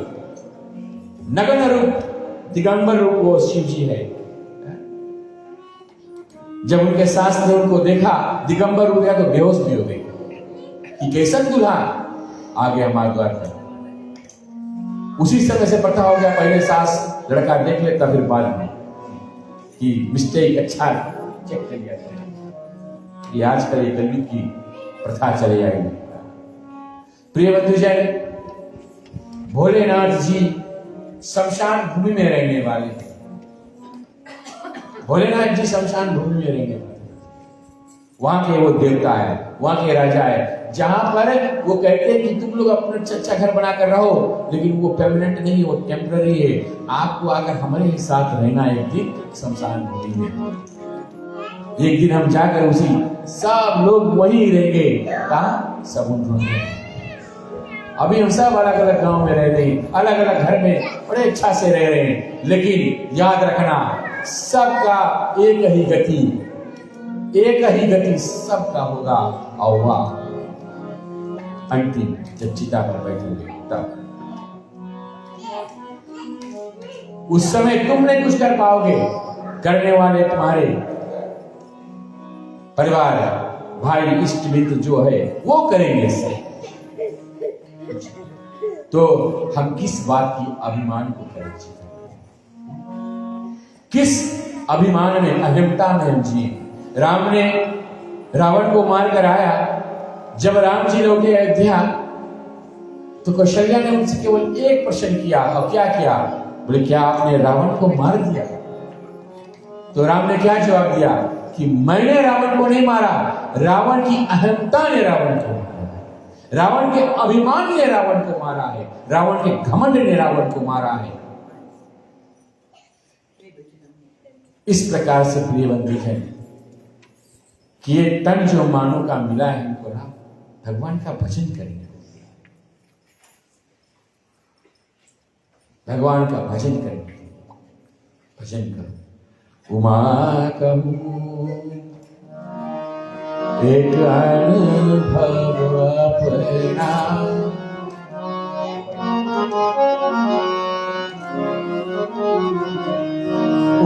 नगन रूप, दिगंबर रूप वो शिव जी है। जब उनके सास ने उनको देखा दिगंबर रूप है तो बेहोश भी हो गए कि कैसा दुल्हा आ गया हमारे द्वार पर। उसी समय से प्रथा हो गया, पहले सास लड़का देख लेता फिर बाद में कि मिस्टेक अच्छा चेक कर लिया। ये आजकल ये कलयुग की प्रथा चली आएगी। प्रिय बंधुजन, भोलेनाथ जी शमशान भूमि में रहने वाले थे। भोलेनाथ जी शमशान भूमि में रहने वाले, वहां के वो देवता है, वहां के राजा है, जहां पर वो कहते हैं कि तुम लोग अपना अच्छा घर बनाकर रहो, लेकिन वो परमानेंट नहीं, वो टेम्पररी है। आपको अगर हमारे साथ रहना एक दिन शमशान भूमि में, एक दिन हम जाकर उसी सब लोग वहीं रहेंगे। कहा, समुद्र में। अभी हम सब अलग अलग गांव में रह रहे हैं, अलग अलग घर में बड़े अच्छा से रह रहे हैं, लेकिन याद रखना सबका एक ही गति, एक ही गति सबका होगा। और वह अंतिम जब चिता पर बैठोगे तब उस समय तुम नहीं कुछ कर पाओगे, करने वाले तुम्हारे परिवार, भाई, इष्ट मित्र जो है वो करेंगे। तो हम किस बात की अभिमान को करें, किस अभिमान में, अहमता में हम जिए। राम ने रावण को मारकर आया, जब राम जी लौटे अयोध्या तो कौशल्या ने उनसे केवल एक प्रश्न किया, और क्या किया, बोले क्या आपने रावण को मार दिया? तो राम ने क्या जवाब दिया कि कि मैंने रावण को नहीं मारा, रावण की अहंता ने रावण को मारा, रावण के अभिमान ने रावण को मारा है, रावण के घमंड ने रावण को मारा है। इस प्रकार से प्रिय बंधु है कि ये तन जो मानव का मिला है हमको राम भगवान का भजन करेंगे, भगवान का भजन करेंगे, भजन करो। उमा कहूं एक अनुभव अपना,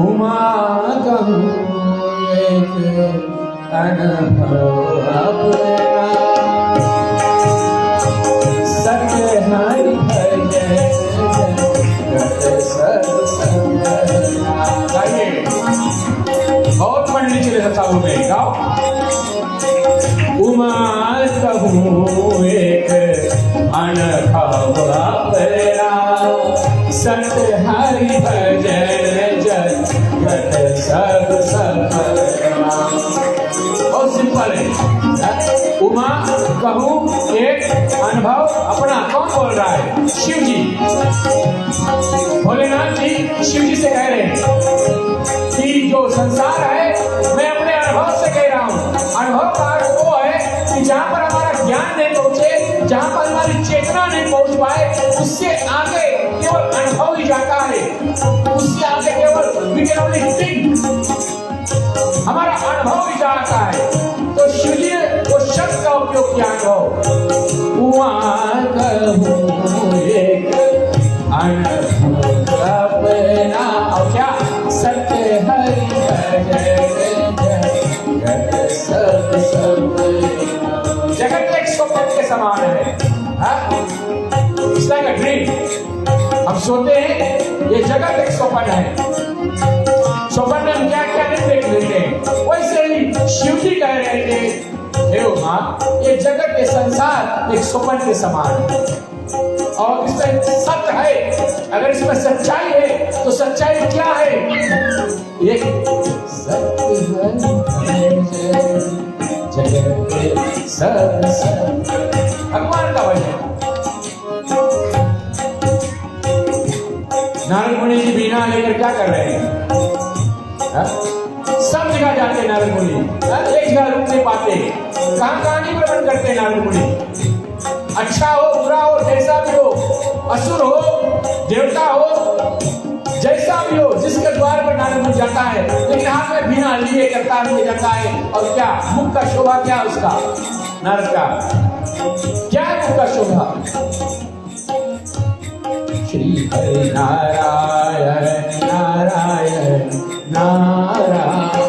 उमा कहूं एक अनुभव अपना, सत्य हरि भजन बहुत पढ़ने चले साहू में गाओ। उमा कहूँ एक अनुभव अपना, सत्य हरि भजन जगत सब सफलना। बहुत सिंपल है। उमा कहूँ एक अनुभव अपना, कौन बोल रहा है? शिव जी, भोलेनाथ जी शिव जी से कह रहे हैं कि जो संसार है मैं अपने अनुभव से कह रहा हूं। अनुभव का अर्थ वो है कि जहां पर हमारा ज्ञान नहीं पहुंचे, जहां पर हमारी चेतना नहीं पहुंच पाए, उससे आगे केवल अनुभव ही जाता है, उससे आगे केवल we can only think, हमारा अनुभव ही जाता है। तो शिव जी ने वो शब्द का उपयोग किया, अनुभव। वहां कहूं एक अनुभव अपना, और क्या? सत्य हरि भजन जगत सब सफलना। जगत एक स्वप्न के समान है, इट्स लाइक अ ड्रीम। हम सोते हैं, ये जगत एक स्वप्न है, स्वप्न में हम क्या क्या नहीं देख लेते हैं। वैसे ही शिव जी कह रहे थे, हे उमा, ये जगत ये संसार एक स्वप्न के समान है, और इसमें सत्य है। अगर इसमें सच्चाई है तो सच्चाई क्या है? एक सत्य है जगत के सब भगवान का वचन। नारद मुनि जी बीना लेकर क्या कर रहे हैं? सब जगह जाते हैं नारद मुनि, एक जगह रुक नहीं पाते, कहां कहानी भ्रमण करते हैं नारद मुनि। अच्छा हो बुरा हो, जैसा भी हो, असुर हो देवता हो, जैसा भी हो, जिसके द्वार पर नारद मुनि जाता है, लेकिन हाथ में बिना लिए करता हुआ जाता है। और क्या मुख का शोभा, क्या उसका नारद का, क्या है मुख का शोभा? श्री हरि नारायण नारायण नारायण।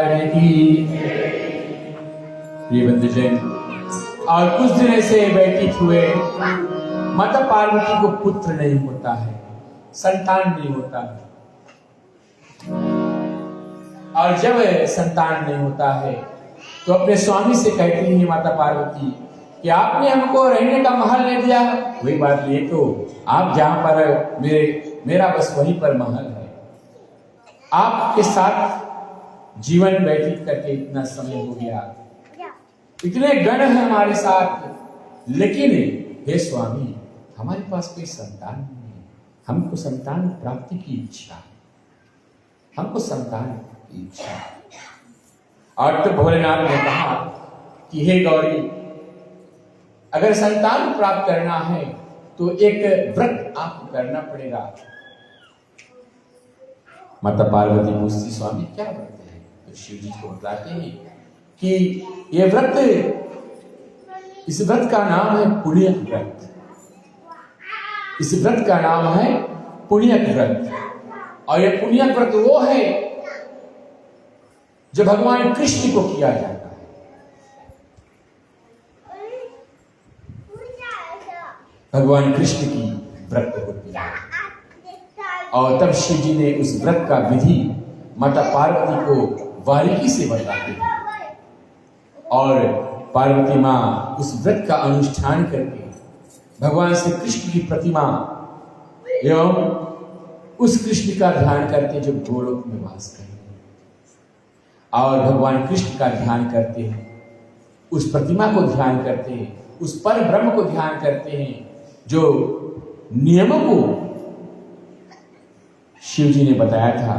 नारायण की। प्रिय बंधुजन, और कुछ दिन ऐसे व्यतीत हुए, माता पार्वती को पुत्र नहीं होता है, संतान नहीं होता है। और जब संतान नहीं होता है तो अपने स्वामी से कहती है माता पार्वती कि आपने हमको रहने का महल नहीं दिया। वही बात, ये तो आप जहां पर मेरा बस वहीं पर महल है। आपके साथ जीवन व्यतीत करके इतना समय हो गया, इतने गण हैं हमारे साथ, लेकिन हे स्वामी हमारे पास कोई संतान नहीं है। हमको संतान प्राप्ति की इच्छा है, हमको संतान की इच्छा है। और तो भोलेनाथ ने कहा कि हे गौरी, अगर संतान प्राप्त करना है तो एक व्रत आपको करना पड़ेगा। माता पार्वती पूछती, स्वामी क्या व्रत है? तो शिव जी को बताते हैं कि ये व्रत, इस व्रत का नाम है पुण्यक व्रत। इस व्रत का नाम है पुण्यक व्रत। और यह पुण्यक व्रत वो है जो भगवान कृष्ण को किया जाता है। भगवान कृष्ण की व्रत होती है। और तब शिव जी ने उस व्रत का विधि माता पार्वती को बारीकी से बताते हैं। और पार्वती माँ उस व्रत का अनुष्ठान करके भगवान श्री कृष्ण की प्रतिमा एवं उस कृष्ण का ध्यान करते जो गोलोक में वास करते हैं, और भगवान कृष्ण का ध्यान करते हैं, उस प्रतिमा को ध्यान करते हैं, उस पर ब्रह्म को ध्यान करते हैं, जो नियमों को शिव जी ने बताया था।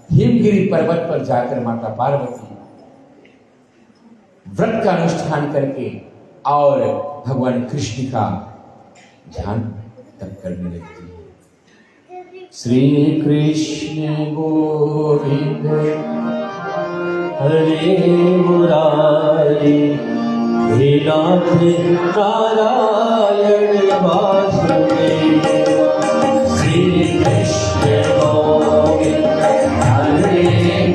हिमगिरी पर्वत पर जाकर माता पार्वती व्रत का अनुष्ठान करके और भगवान कृष्ण का ध्यान तब करने लगती है। श्री कृष्ण गोविंद हरे मुरारी, हे नाथ नारायण वासुदेव। श्री कृष्ण गोविंद हरे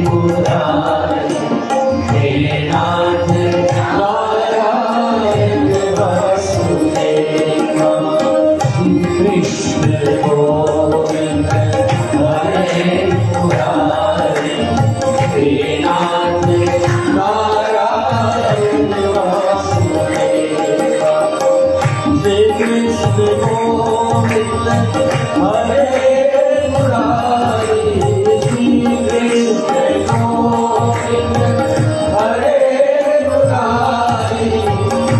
मुरारी, हे नाथ नारायण वासुदेव। श्री कृष्ण गोविंद हरे मुरारी, हे नाथ नारायण वासुदेव। श्री कृष्ण गोविंद हरे मुरारी, श्री कृष्ण गोविंद हरे मुरारी,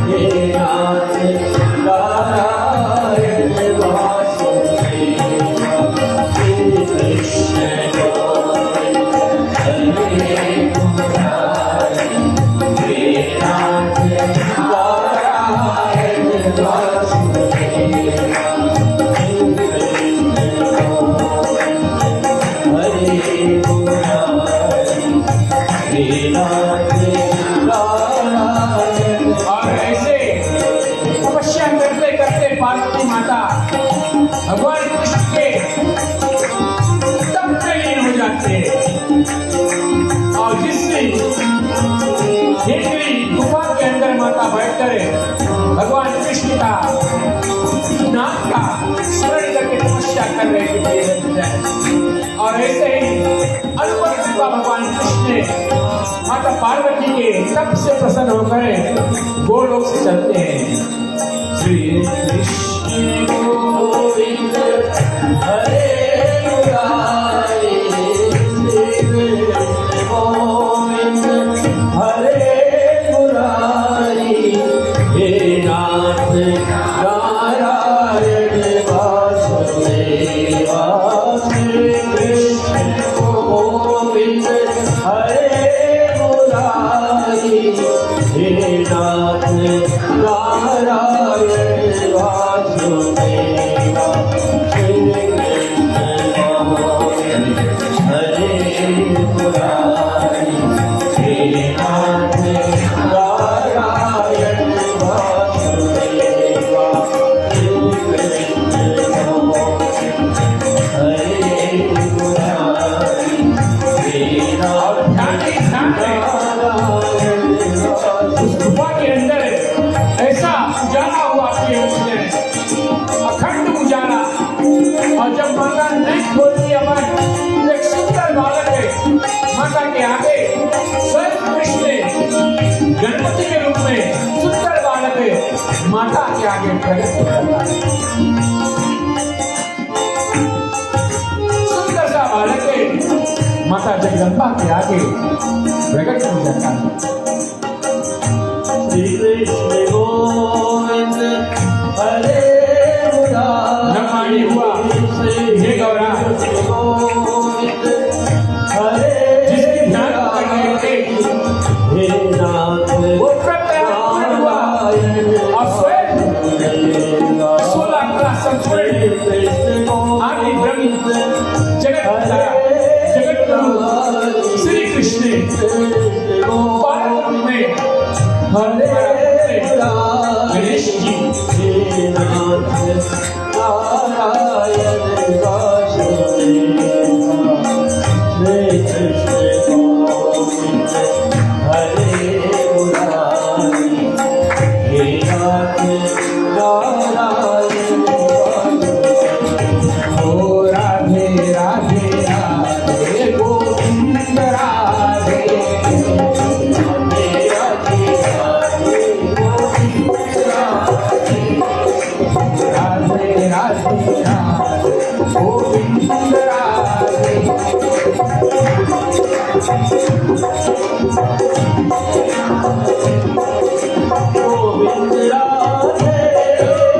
हे नाथ नारायण वासुदेव। श्री कृष्ण गोविंद हरे मुरारी, हे नाथ नारायण वासुदेव। और ऐसे तपस्या करते करते पार्वती माता भगवान कृष्ण के तप में लीन हो जाते हैं। और जिससे हिमगिरी गुफा के अंदर माता बैठकर भगवान कृष्ण का नाम का स्मरण करके तपस्या कर रहे थे। और ऐसे ही अनुभव कृपा भगवान कृष्ण ने माता पार्वती के तप से प्रसन्न होकर गोलोक से चलते हैं। श्री कृष्ण गोविंद हरे मुरारी, श्री कृष्ण गोविंद हरे मुरारी, हे नाथ नारायण वासुदेव। श्री कृष्ण गोविंद हरे मुरारी, हे नाथ नारायण वासुदेव। उस गुफा के अंदर ऐसा उजाला हुआ कि उसने अखंड उजाला, और जब माता ने खोल दिया एक सुंदर बालक है माता के आगे, स्वयं कृष्ण गणपति के रूप में सुंदर बालक है माता के आगे प्रकट हो जाता है। सुंदर सा बालक है माता जगदम्बा के आगे प्रकट हो जाता है। श्री कृष्ण गोविंद हरे नमाणी हुआ हे गौरा, गोविंद हरे जिसके ध्यान करने के हे नाथ वो प्रत्यक्ष हुआ और स्वयं 16 का संपूर्ण आदि ब्रह्म जगत गुरु श्री कृष्ण पार्वती में गणेश जी हे नाथ नारायण वासुदेव श्री कृष्ण गोविंद हरे मुरारी हे नाथ नारायण वासुदेव। ओ राधे राधे राधे गोविंद राधे राधे राधे राधे गोविंद राधे। गोविंद राधे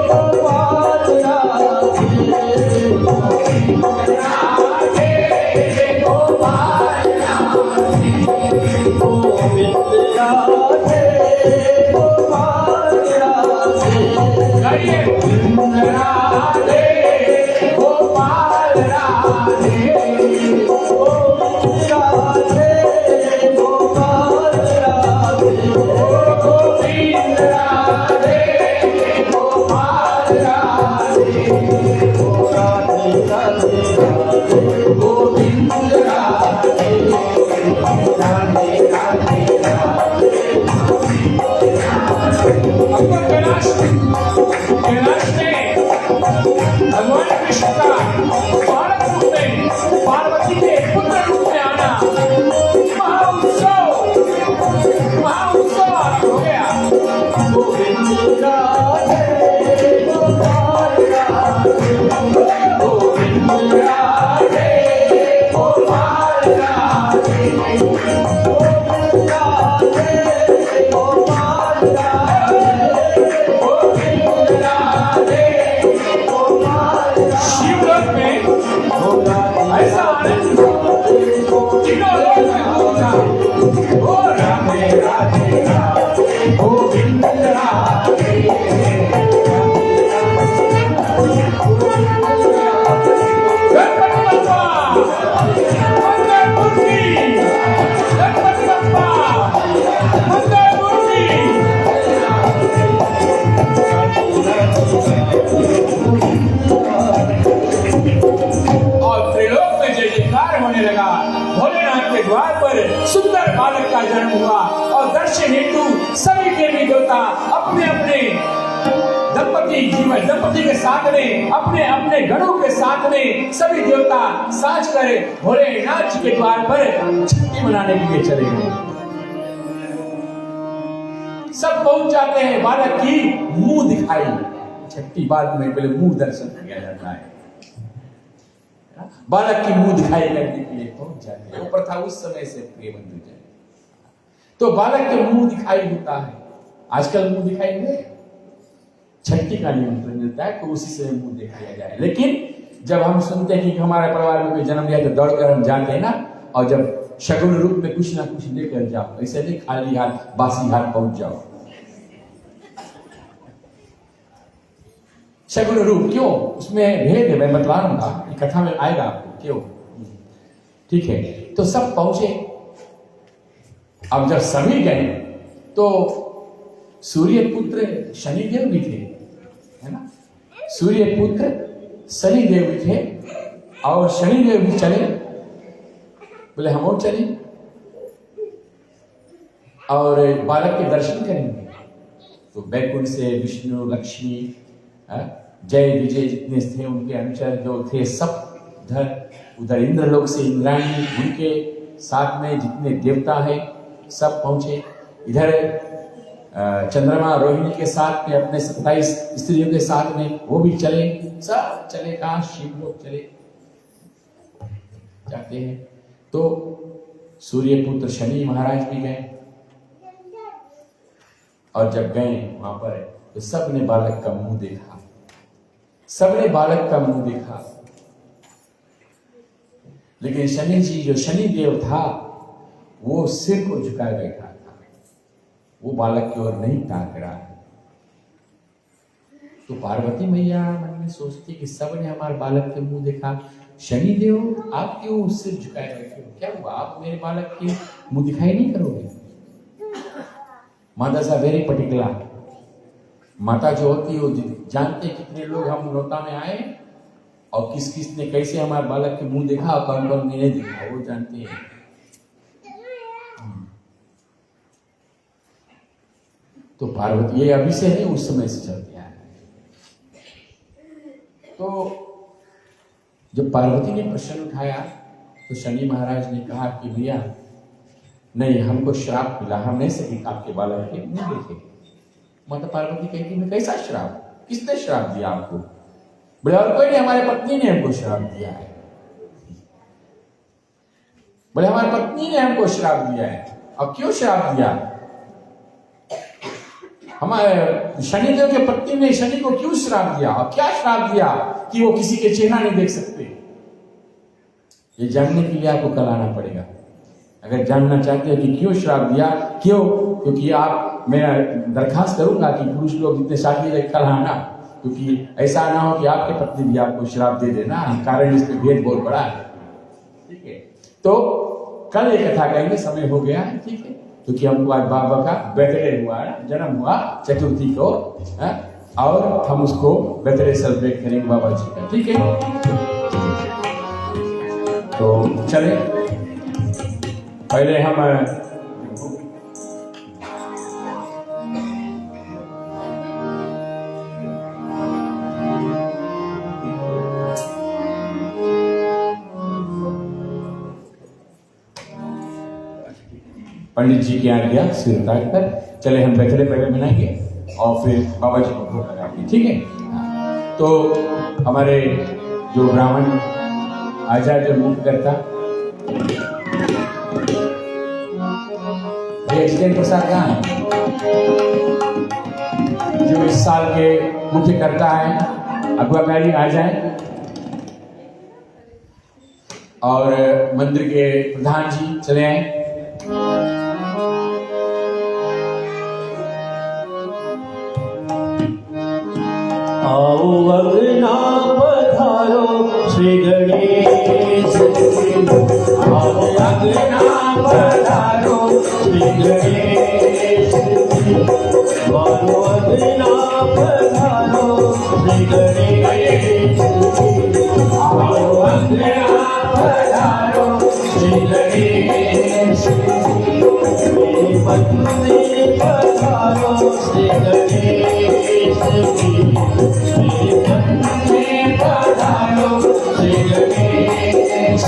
गोपाल राधे राधे गोपाल गोविंद राधे गोपाल राधे राधे गोपाल राधे गोविंद राधे गोपाल राधे गोविंद राधे गोपाल राधे राधे राधे राधे गोविंद राधे राधे राधे राधे। अब कैलाश में भगवान कृष्ण का बालक रूप में पार्वती के पुत्र रूप में आना महाउत्सव हो गया। गोविंद राधे गोपाल राधे गोविंद राधे गोपाल राधे गोविंद राधे गोपाल राधे गोविंद राधे गोपाल शिवलोक में ऐसा आनंद तीनों लोक में होगा। ओ राधे राधे राधे गोविंद राधे गणपति बप्पा मंगलमूर्ति, गणपति बप्पा मंगलमूर्ति। और त्रिलोक में जय जयकार होने लगा। भोलेनाथ के द्वार पर सुंदर बालक का जन्म हुआ और दर्शन हेतु सभी देवी देवता अपने अपने दंपति के साथ में अपने अपने गणों के साथ में सभी देवता साज कर भोलेनाथ जी के द्वार पर छठी मनाने के लिए चले गए। सब पहुंच जाते हैं, बालक की मुंह दिखाई छठी बाद में पहले मुंह दर्शन किया जाता है। बालक की मुंह दिखाई करने के लिए पहुंच जाते हैं। वो प्रथा उस समय से प्रिय बंधु जाए। तो बालक के मुंह दिखाई होता है। आजकल मुंह दिखाई हुए छठी का निमंत्रण मिलता है तो उसी से मुंह दिखाया जाए। लेकिन जब हम सुनते हैं कि हमारे परिवार में कोई जन्म लिया तो दौड़कर हम जाते हैं ना, और जब शगुन रूप में कुछ ना कुछ लेकर जाओ, ऐसे नहीं खाली हाथ बासी हाथ पहुंच जाओ। शगुन रूप क्यों, उसमें भेद है, मैं बतला रहा कथा में आएगा आपको क्यों। ठीक है, तो सब पहुंचे। अब जब सभी गए तो सूर्य पुत्र शनिदेव भी थे, है ना। सूर्य पुत्र शनिदेव भी थे और शनिदेव भी चले। बोले हम और चले। और बालक के दर्शन करेंगे तो बैकुंठ से विष्णु, लक्ष्मी, जय विजय जितने थे उनके अनुचर जो थे सब उधर इंद्रलोक से इंद्राणी उनके साथ में जितने देवता है सब पहुंचे। इधर चंद्रमा रोहिणी के साथ में अपने 27 स्त्रियों के साथ में वो भी चले, सब चले। कहाँ? शिव लोग चले जाते हैं। तो सूर्य पुत्र शनि महाराज भी गए और जब गए वहां पर तो सबने बालक का मुंह देखा, सबने बालक का मुंह देखा। लेकिन शनि जी जो शनि देव था वो सिर को झुकाए बैठा था, वो बालक की ओर नहीं ताक रहा है। तो पार्वती मैया मन में सोचती कि सबने हमारे बालक के मुंह देखा, शनि देव आप क्यों सिर झुकाए बैठे हो? क्या हुआ? आप मेरे बालक के मुंह दिखाई नहीं करोगे? माता सा वेरी पर्टिकुलर। माता जो होती है वो जानते कितने लोग हम नौता में आए और किस किस ने कैसे हमारे बालक के मुंह देखा और कौन कौन ने नहीं देखा, वो जानते हैं। तो पार्वती ये अभी से नहीं, उस समय से चलते आ रहे। तो जब पार्वती ने प्रश्न उठाया तो शनि महाराज ने कहा कि भैया नहीं, हमको श्राप मिला, हम नहीं सके आपके बालक के मुंह देखेंगे। माता पार्वती कहती मैं कैसा श्राप? किसने श्राप दिया आपको? बोले और कोई नहीं, हमारे पत्नी ने हमको श्राप दिया है। बोले हमारी पत्नी ने हमको श्राप दिया है। और क्यों श्राप दिया? हमारे शनिदेव के पत्नी ने शनि को क्यों श्राप दिया और क्या श्राप दिया कि वो किसी के चेहरा नहीं देख सकते? ये जानने के लिए आपको कल आना पड़ेगा। अगर जानना चाहते हो कि क्यों श्राप दिया, क्यों? क्योंकि आप, मैं दरखास्त करूंगा कि पुरुष लोग जितने शादी है कल आना, क्योंकि ऐसा ना हो कि आपके पत्नी भी आपको श्राप दे देना, कारण इसमें भेद बहुत बड़ा है। ठीक है, तो कल ये कथा कहेंगे, समय हो गया है। ठीक है, क्योंकि हमको आज बाबा का बर्थडे हुआ है, जन्म हुआ चतुर्थी को है, और हम उसको बर्थडे सेलिब्रेट करेंगे बाबा जी का। ठीक है, तो चले पहले हम पंडित जी की आज्ञा सिर उतार कर चले, हम बर्थडे पहले मनाएंगे और फिर बाबा जी को भोग लगाएंगे। ठीक है, तो हमारे जो ब्राह्मण आचार्य मुक्त करता एक्सीडेंट प्रसाद कहाँ है, जो इस साल के मुख्य करता है, अगुवाकारी आ जाए। और मंदिर के प्रधान जी चले आए। आओ अगना पधारो श्री गणेश, आओ अगना पधारो श्री गणेश, आओ अगना पधारो श्री गणेश, आओ अगना पधारो श्री गणेश, मेरे पत्नी पधारो श्री गणेश, मेरे पत्नी पधारो श्री गणेश,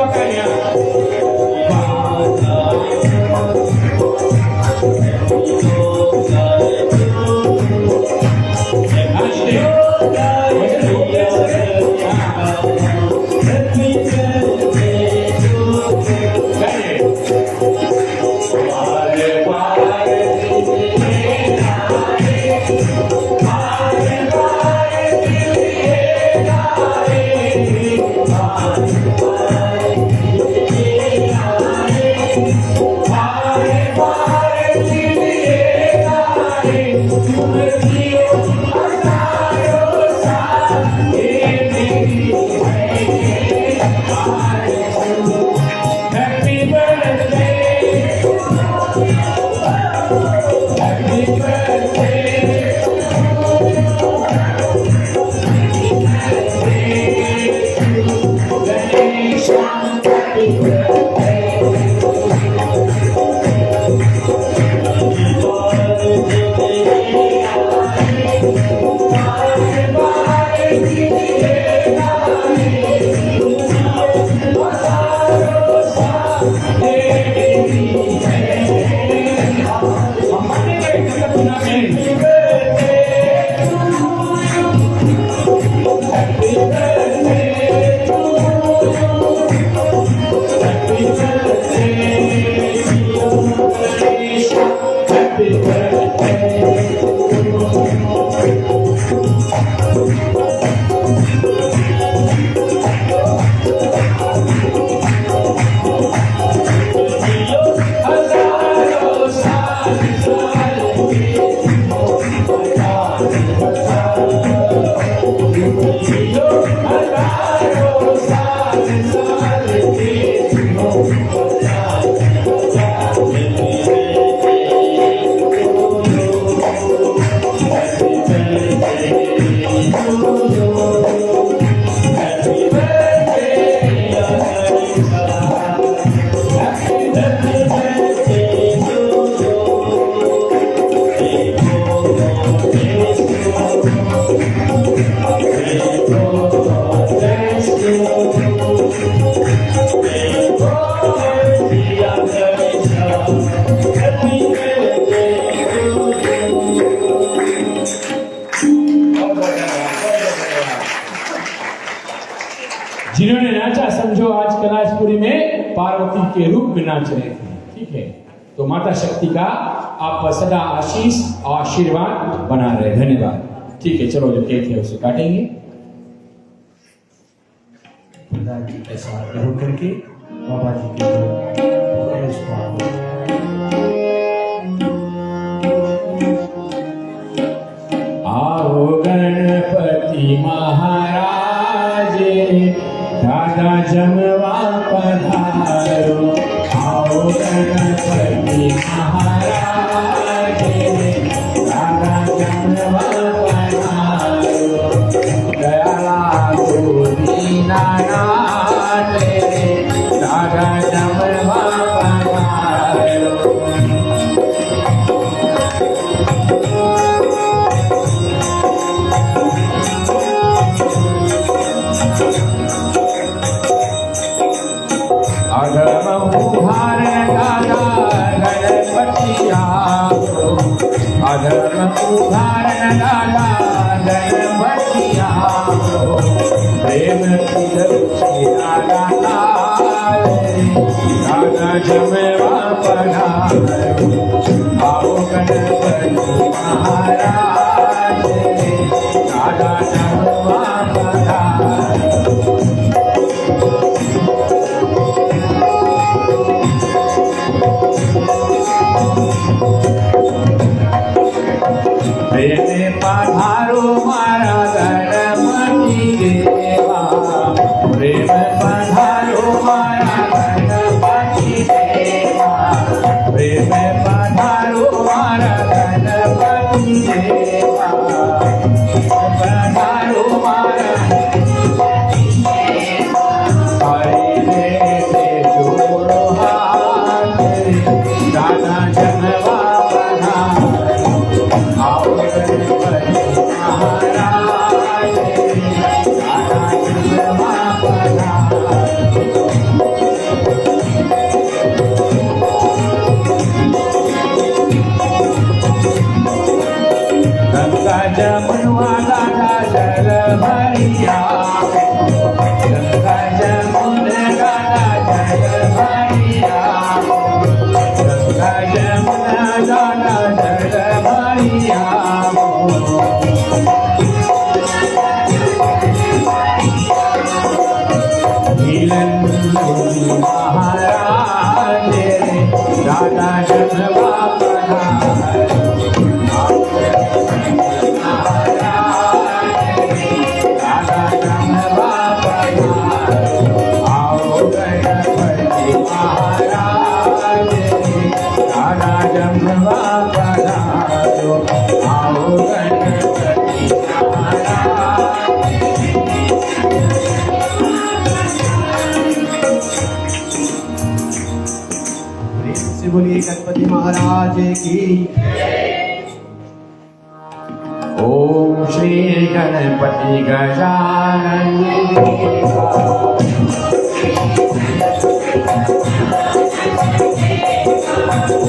पकड़िया जिन्होंने नाचा समझो आज कैलाशपुरी में पार्वती के रूप में नाच रहे थे। ठीक है, तो माता शक्ति का आप सदा आशीष और आशीर्वाद बना रहे। धन्यवाद। ठीक है, चलो जो केक है उसे काटेंगे। प्रधान जी के साथ ग्रहण करके बाबा जी के जो है उसको आप आओ गणपति महाराज दादा जमवा पधारो। आओ गणपति महाराज दादा जमवा पधारो। दयाला गोरी नारायण दादा जमवा पधारो। अधर्म उदाहरण दादा गणपति आओ। अधर्म उदाहरण दादा गणपति आओ। प्रेम की दृष्टि दादा दादा जमवा पधारो। आओ गणपति महाराज दादा जमवा पधारो। प्रेम पधारो मारा गणपति देवा। प्रेम पधारो मारा गणपति देवा। प्रेम पधारो मारा गणपति देवा। महाराज रे दादा जन्मा पधारे आओ गणपति महाराज रे दादा जन्मा पधारे आओ गणपति महाराज रे दादा जन्मा पधारो आओ गणपति महाराज। प्रेम से बोलिए गणपति महाराज की। ओम श्री गणपति गजानन देवा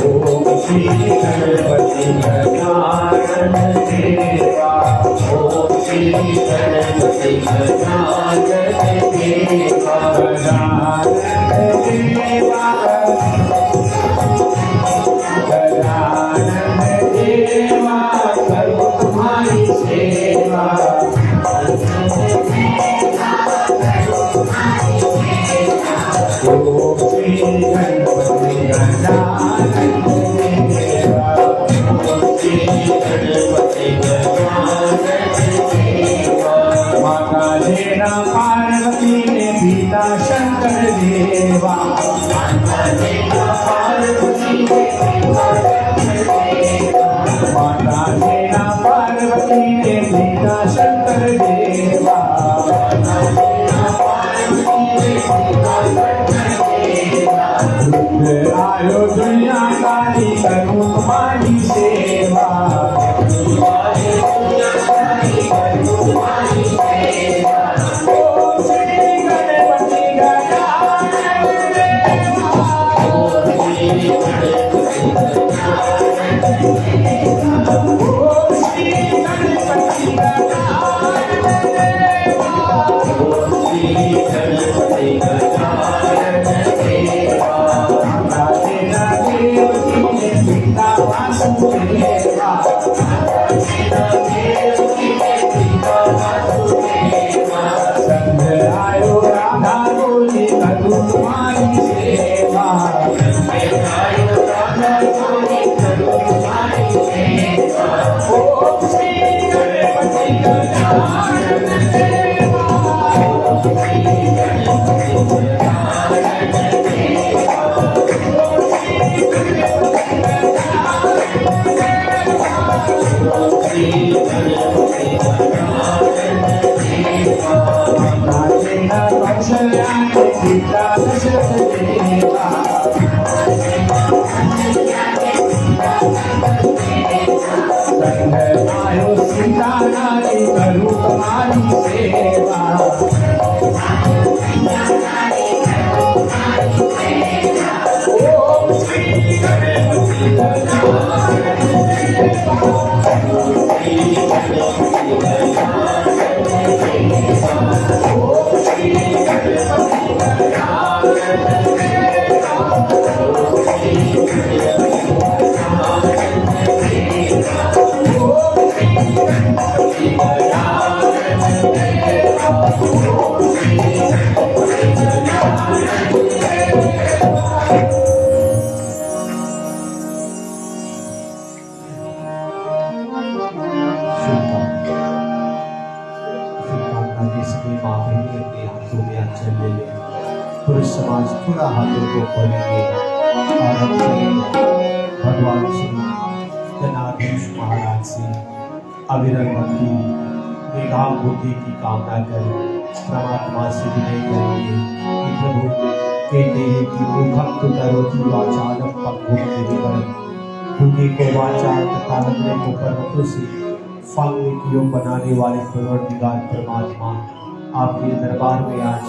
ओम श्री गणपति गजानन देवा ओम श्री गणपति गजानन देवा गजानन देवा गजानन देवा करो तुम्हारी सेवा ओम श्री गणपति गजानन देवा ओम श्री गणपति गजानन देवा माता देना पार्वती ने पिता शंकर देवा माता देना पार्वती ने माता देना पार्वती ने पिता शंकर देवा रुद्र आयो दुनिया काली करूं तुम्हारी सेवा ओम श्री गणपति गजानन देवा ओम श्री गणपति ओम श्री गणपति गजानन देवा ओम श्री गणपति गजानन देवा माता तेरा देवकी ने पिता वासुदेवा माता तेरा देवकी ने पिता वासुदेवा संग आयो राधा बोली करूं तुम्हारी सेवा संग आयो राधा बोली करूं तुम्हारी सेवा ओम श्री गणपति गजानन देवा ओम श्री गणपति गजानन देवा ओम श्री गणपति गजानन देवा ओम श्री गणपति गजानन देवा माता तेरा कौशल्या ने पिता दशरथ देवा संग आयो सीता नारी करूं तुम्हारी सेवा ओम श्री गणपति गजानन देवा ओम श्री गणपति गजानन देवा ओम श्री गणपति गजानन देवा ओम श्री गणपति गजानन देवा ओम श्री गणपति गजानन देवा ओम श्री गणपति गजानन देवा। शुभकामना के सभी माँ बहनें अपने हाथों में अंचल ले लें। पुरुष समाज थोड़ा हाथों को खोलेंगे और हम चलेंगे भगवान श्री गणाधीश महाराज से अविरल भक्ति मेघाम बुद्धि की कामना करें। परमात्मा से विनय करेंगे कि प्रभु कहते हैं कि मूर्खम तो करोति वाचालम पक्वम विधिवरम, बुद्धि को वाचा तथा लगने को पर्वतों से फल योग बनाने वाले परवरदिगार परमात्मा आपके दरबार में आज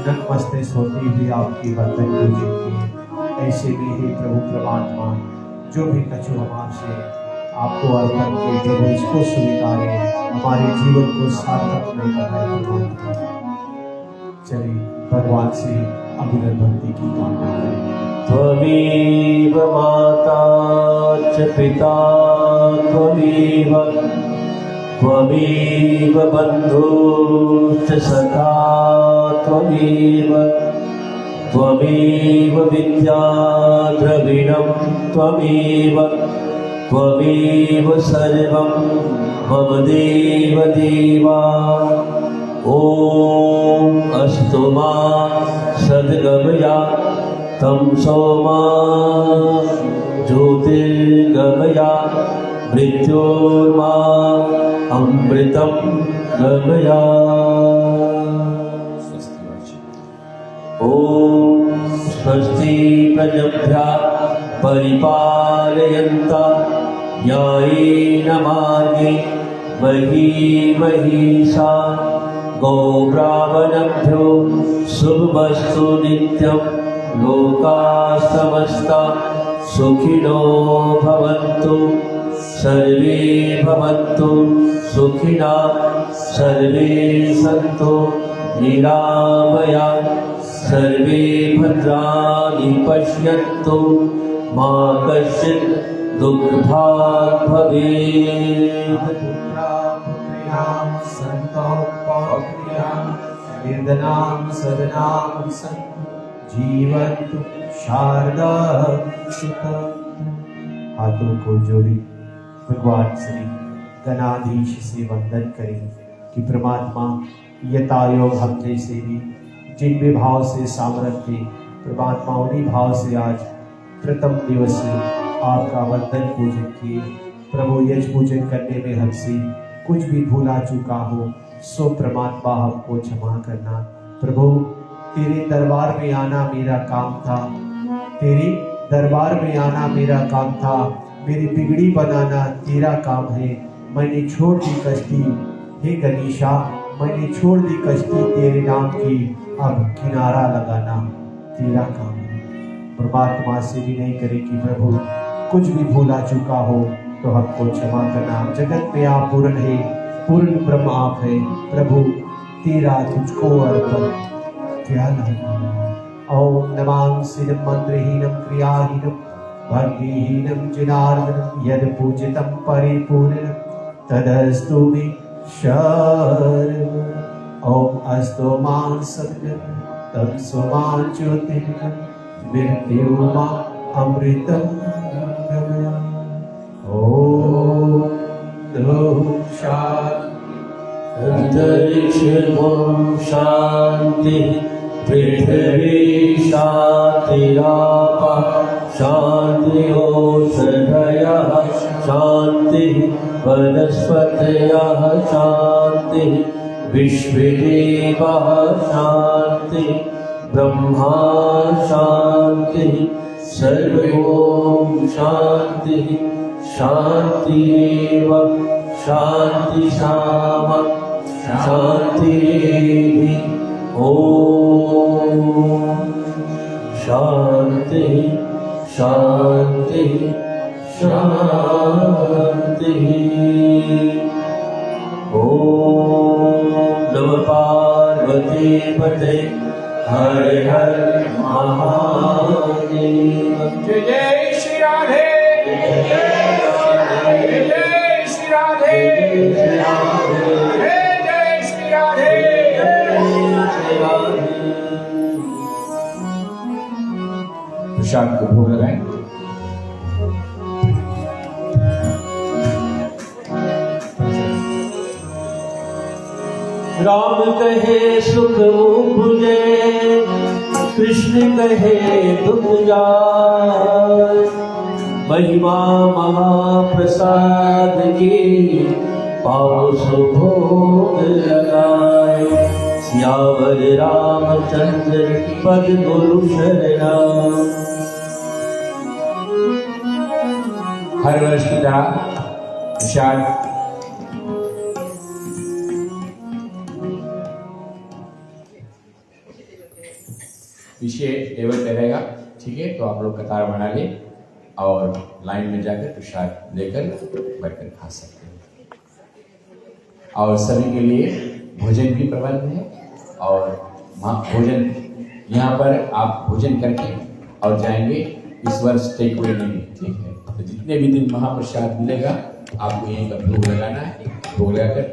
नतमस्तक होते हुए आपके बर्तन पूजते हैं। ऐसे में ही प्रभु परमात्मा जो भी कछु हम आपसे आपको अर्पण के प्रभु इसको स्वीकारें, हमारे जीवन को सार्थक में बनाए। चलिए भगवान से अविरल भक्ति की कामना करें। त्वमेव माता च पिता त्वमेव बन्धुश्च सखा त्वमेव त्वमेव विद्या द्रविणं त्वमेव सर्वं मम देव देवा। ॐ अस्तु मा सद्गमया तमसो मा ज्योतिर्गमया मृत्योर्मा अमृतं गमया। ॐ स्वस्ति प्रजभ्यः परिपालयन्ता न्यायेन मार्गेण महिषा गोब्राह्मणभ्यो शुभमस्तु नित्यं। लोकाः समस्ताः सुखिनो भवन्तु सर्वे भवन्तु सुखिनः सर्वे सन्तु निरामयाः सर्वे भद्राणि पश्यन्तु मा कश्चित् दुःखभाग् भवेत्। निर्धनां सदनां सन्तु जीवन्तु शारदा सुखं। हाथों को जोड़ी भगवान श्री गणाधीश से वंदन करें कि परमात्मा यथायोग हम जैसे भी जिन भी भाव से सामर्थ्य परमात्मा उन्हीं भाव से आज प्रथम दिवस आपका वंदन पूजन किए। प्रभु यज पूजन करने में हमसे कुछ भी भूला चुका हो सो परमात्मा हमको क्षमा करना। प्रभु तेरे दरबार में आना मेरा काम था, तेरे दरबार में आना मेरा काम था, मेरी बिगड़ी बनाना तेरा काम है। मैंने छोड़ दी कश्ती हे गणेशा, मैंने छोड़ दी कश्ती तेरे नाम की, अब किनारा लगाना तेरा काम है। परमात्मा से भी नहीं करे कि प्रभु कुछ भी भूला चुका हो तो हमको क्षमा करना। जगत में आप पूर्ण है, पूर्ण ब्रह्म आप है। प्रभु तेरा तुझको अर्पण क्या लगना। ओम नमां सिरं मंत्रहीनं क्रियाहीनं भक्तिहीनं जनार्दनं यद पूजितं परिपूर्णं तदस्तु मे शरणम्। ओम अस्तु मां सत्यं तत्सु मां ज्योतिर्गं मृत्युर्मा अमृतं गमय। ओम अंतरिक्षं शांति पृथ्वी शांतिरापः शान्तिरोषधयः शांति वनस्पतयः शांति विश्वदेवः शांति ब्रह्मा शांति सर्वं शांति शांतिरेव शांति सामा शांतिरेधि। ओम शांति शांति शांति। ओम नमः पार्वती पते हर हर महादेव। जय जय श्री राधे, जय जय श्री राधे, जय जय श्री राधे। प्रसाद को भोग लगाएं। राम कहे सुख उपजे कृष्ण कहे दुख जाय। महिमा महाप्रसाद की पाओ सुभोग लगाए। सियावर रामचंद्र पद गुरु शरणा। हर वर्ष की तरह प्रसाद पीछे टेबल पे रहेगा, ठीक है? तो आप लोग कतार बना ले और लाइन में जाकर प्रसाद लेकर बैठकर खा सकते हैं। और सभी के लिए भोजन भी प्रबंध है और भोजन यहाँ पर आप भोजन करके और जाएंगे। इस वर्ष टेक अवे नहीं, ठीक है? तो जितने भी दिन महाप्रसाद मिलेगा आपको यहीं पर भोग लगाना है। भोग लगाकर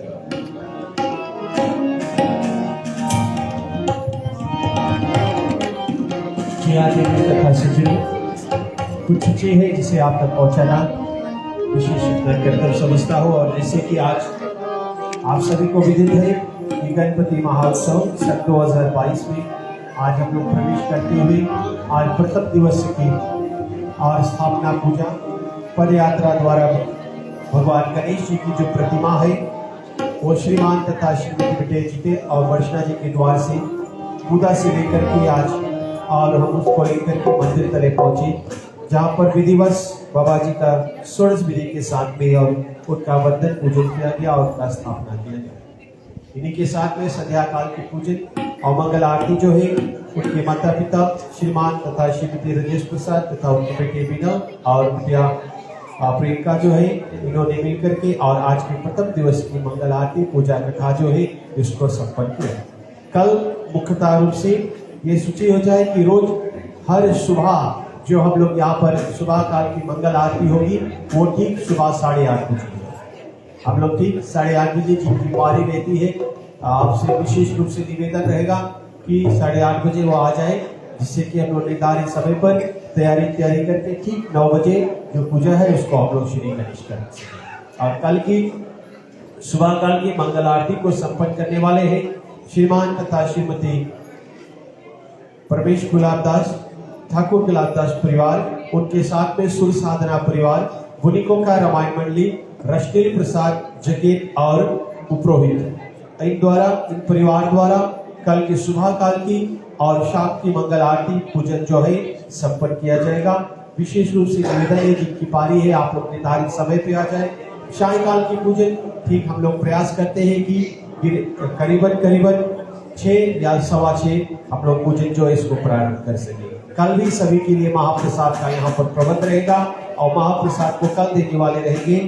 जी आज एक कथा सज्जनों कुछ चीज़ है जिसे आप तक पहुंचाना विशेष कर्तव्य समझता हो। और जैसे कि आज आप सभी को विदित है कि गणपति महोत्सव सन 2022 में आज हम लोग प्रवेश करते हुए आज प्रथम दिवस की और स्थापना पूजा पद यात्रा द्वारा भगवान गणेश जी की जो प्रतिमा है वो श्रीमान तथा श्रीमती विटेजिते और वर्षना जी के द्वार से पूजा से लेकर के आज और हम उसको लेकर के मंदिर तले पहुंचे, जहाँ पर विधिवत बाबा जी का षोडश विधि के साथ में और उनका वंदन पूजन किया गया और उनका स्थापना किया गया। इन्हीं के साथ में संध्या काल की पूजन और मंगल आरती जो है उनके माता पिता श्रीमान तथा श्रीमती राजेश प्रसाद तथा उनके बेटे विनय और बिटिया प्रियंका जो है इन्होंने मिलकर के और आज के प्रथम दिवस की मंगल आरती पूजा कथा जो है इसको संपन्न किया। कल मुख्यतः रूप से ये सूची हो जाए कि रोज हर सुबह जो हम लोग यहाँ पर सुबह काल की मंगल आरती होगी वो ठीक सुबह 8:30 बजे हम लोग ठीक 8:30 बजे जिनकी पारी रहती है आपसे विशेष रूप से निवेदन रहेगा कि 8:30 बजे वो आ जाए, जिससे कि हम लोग निर्धारित समय पर तैयारी करके ठीक 9 बजे जो पूजा है उसको हम लोग श्री गणेश करें। और कल की सुबह काल की मंगल आरती को संपन्न करने वाले हैं श्रीमान तथा श्रीमती परमेश गुलाबदास ठाकुर गुलाबदास परिवार, उनके साथ में सुर साधना परिवार, बुनिकों का रामायण मंडली, रश्मिल प्रसाद जगेत और उपरोहित इन परिवार द्वारा कल की सुबह काल की और शाम की मंगल आरती पूजन जो है संपन्न किया जाएगा। विशेष रूप से निवेदन है जिनकी पारी है आप लोग निर्धारित समय पे आ जाए। सायंकाल की पूजन ठीक हम लोग प्रयास करते हैं कि करीबन 6 या 6:15 हम लोग पूजन जो है इसको प्रारंभ कर सके। कल भी सभी के लिए महाप्रसाद का यहाँ पर प्रबंध रहेगा और महाप्रसाद को कल देने वाले रहेंगे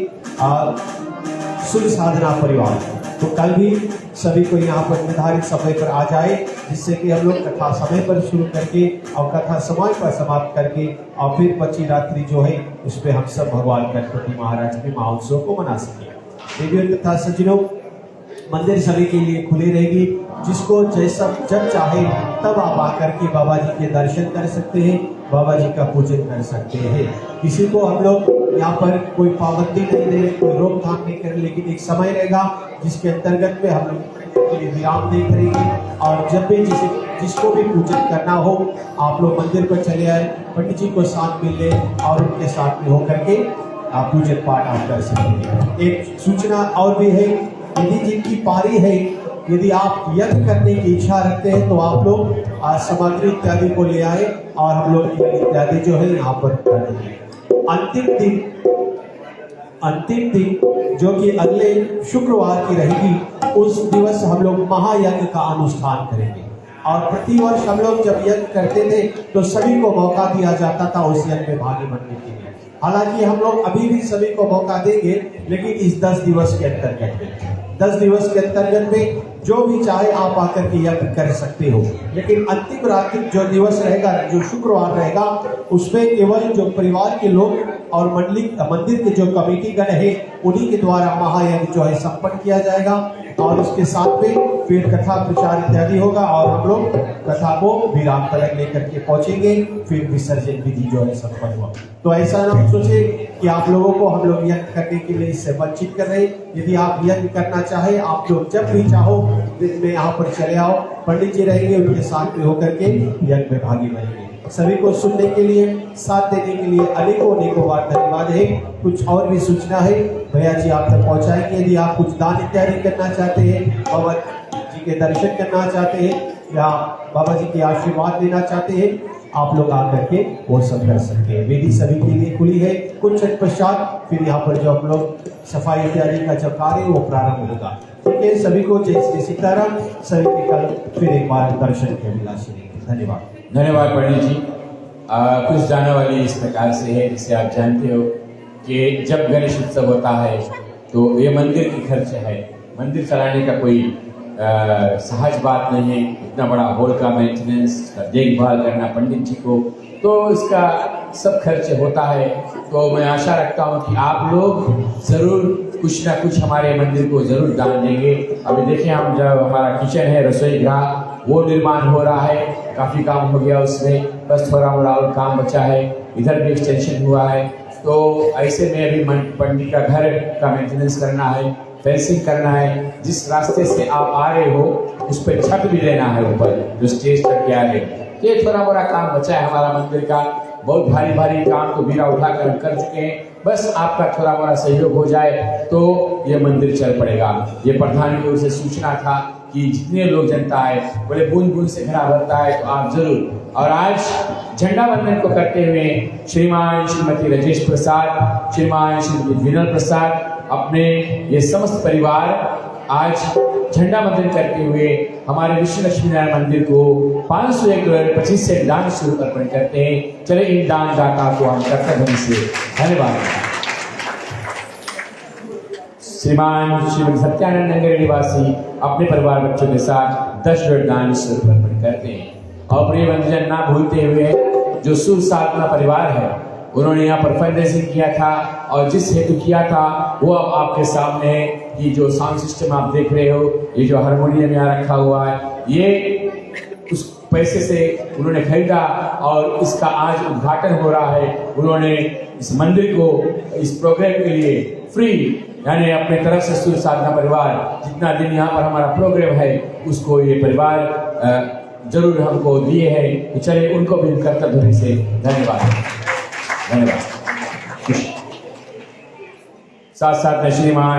सुर साधना परिवार। तो कल भी सभी को यहाँ पर निर्धारित समय पर आ जाए, जिससे कि हम लोग कथा समय पर शुरू करके और कथा समय पर समाप्त करके और फिर बची रात्रि जो है उस पर हम सब भगवान गणपति महाराज के महोत्सव को मना सके। देवियों तथा सज्जनों, मंदिर सभी के लिए खुली रहेगी, जिसको जैसा जब चाहे तब आप आकर के बाबा जी के दर्शन कर सकते हैं, बाबा जी का पूजन कर सकते हैं। किसी को हम लोग यहाँ पर कोई पाबंदी नहीं दे रहे, कोई रोकथाम नहीं कर रहे, लेकिन एक समय रहेगा जिसके अंतर्गत में हम लोग विराम देख रहेंगे। और जब भी जिसको भी पूजन करना हो आप लोग मंदिर पर चले आए, पंडित जी को साथ मिल ले और उनके साथ में होकर के आप पूजन पाठ आप कर सकेंगे। एक सूचना और भी है, यदि जिनकी पारी है, यदि आप यज्ञ करने की इच्छा रखते हैं तो आप लोग सामग्री इत्यादि को ले आए और हम लोग इत्यादि जो है यहाँ पर कर देंगे। अंतिम दिन जो कि अगले शुक्रवार की रहेगी, उस दिवस हम लोग महायज्ञ का अनुष्ठान करेंगे। और प्रतिवर्ष हम लोग जब यज्ञ करते थे तो सभी को मौका दिया जाता था उस यज्ञ में भागी बनने के लिए। हालांकि हम लोग अभी भी सभी को मौका देंगे, लेकिन इस 10 दिवस के अंतर्गत में 10 दिवस के अंतर्गत में जो भी चाहे आप आकर के यज्ञ कर सकते हो। लेकिन अंतिम रात्रि जो दिवस रहेगा, जो शुक्रवार रहेगा, उसमें केवल जो परिवार के लोग और मंदिर के जो कमेटी गण है उन्हीं के द्वारा महायज्ञ जो है संपन्न किया जाएगा। और उसके साथ में फिर कथा प्रचार इत्यादि होगा और हम लोग कथा को विराम तलक लेकर के पहुंचेंगे, फिर विसर्जन विधि जो है संपन्न हुआ। तो ऐसा ना सोचे कि आप लोगों को हम लोग यज्ञ करने के लिए इससे वंचित कर रहे। यदि आप यज्ञ करना चाहे, आप लोग जब भी चाहो दिन में यहाँ पर चले आओ, पंडित जी रहेंगे, उनके साथ में होकर के यज्ञ में भागी बनेंगे। सभी को सुनने के लिए, साथ देने के लिए अनेकों बार धन्यवाद है। कुछ और भी सूचना है भैया जी आप तक पहुंचाएंगे। यदि आप कुछ दान इत्यादि करना चाहते हैं, बाबा जी के दर्शन करना चाहते हैं या बाबा जी के आशीर्वाद लेना चाहते हैं, आप लोग आकर के वो सब कर सकते हैं। वेदी सभी के लिए खुली है। कुछ क्षण पश्चात फिर यहाँ पर जो हम लोग सफाई इत्यादि का जो कार्य वो प्रारंभ होगा। ठीक है, सभी को जय श्री सीताराम। सभी के कल फिर एक बार दर्शन के अभिलाषी रहेंगे। धन्यवाद पंडित जी। कुछ जानवाली इस प्रकार से है, जिसे आप जानते हो कि जब गणेश उत्सव होता है तो ये मंदिर की खर्च है। मंदिर चलाने का कोई सहज बात नहीं है। इतना बड़ा हॉल का मेंटेनेंस, देखभाल करना पंडित जी को, तो इसका सब खर्च होता है। तो मैं आशा रखता हूँ कि आप लोग ज़रूर कुछ ना कुछ हमारे मंदिर को ज़रूर दान देंगे। अभी देखिए, हम जब हमारा किचन है, रसोई गृह, वो निर्माण हो रहा है। काफ़ी काम हो गया उसमें, बस थोड़ा मोड़ा और काम बचा है। इधर भी एक्सटेंशन हुआ है, तो ऐसे में अभी पंडित का घर का मेंटेनेंस करना है, फेंसिंग करना है। जिस रास्ते से आप आ रहे हो उस पर छत भी देना है ऊपर, जो स्टेज तक के आगे। तो ये थोड़ा मोड़ा काम बचा है हमारा मंदिर का। बहुत भारी भारी काम तो बीरा उठाकर हम कर चुके हैं, बस आपका थोड़ा मोड़ा सहयोग हो जाए तो ये मंदिर चल पड़ेगा। ये प्रधान की ओर से सूचना था कि जितने लोग जनता है, बोले बूंद बूंद से घड़ा भरता है, तो आप जरूर। और आज झंडा वंदन को करते हुए श्रीमान श्रीमती राजेश प्रसाद, श्रीमान श्रीमती विनल प्रसाद, अपने ये समस्त परिवार आज झंडा वंदन करते हुए हमारे विश्व लक्ष्मी नारायण मंदिर को 501.25 से दान शुरू अर्पण करते हैं। चले इन दानदाता को हम कर्तव्य से धन्यवाद। श्रीमान श्रीमती सत्यानंद नगर निवासी अपने परिवार बच्चों के साथ 10 दान शुरू अर्पण करते हैं। और प्रिय बंधुजन, ना भूलते हुए जो सुर साधना परिवार है, उन्होंने यहाँ पर फंड रेजिंग किया था और जिस हेतु किया था वो अब आपके सामने है। कि जो साउंड सिस्टम आप देख रहे हो, ये जो हारमोनियम यहाँ रखा हुआ है, ये उस पैसे से उन्होंने खरीदा और इसका आज उद्घाटन हो रहा है। उन्होंने इस मंदिर को इस प्रोग्राम के लिए फ्री, यानी अपने तरफ से सुर साधना परिवार जितना दिन यहाँ पर हमारा प्रोग्राम है उसको ये परिवार जरूर हमको दिए हैं। तो चलिए उनको भी कर्तव्य से धन्यवाद। धन्यवाद। साथ साथ में श्रीमान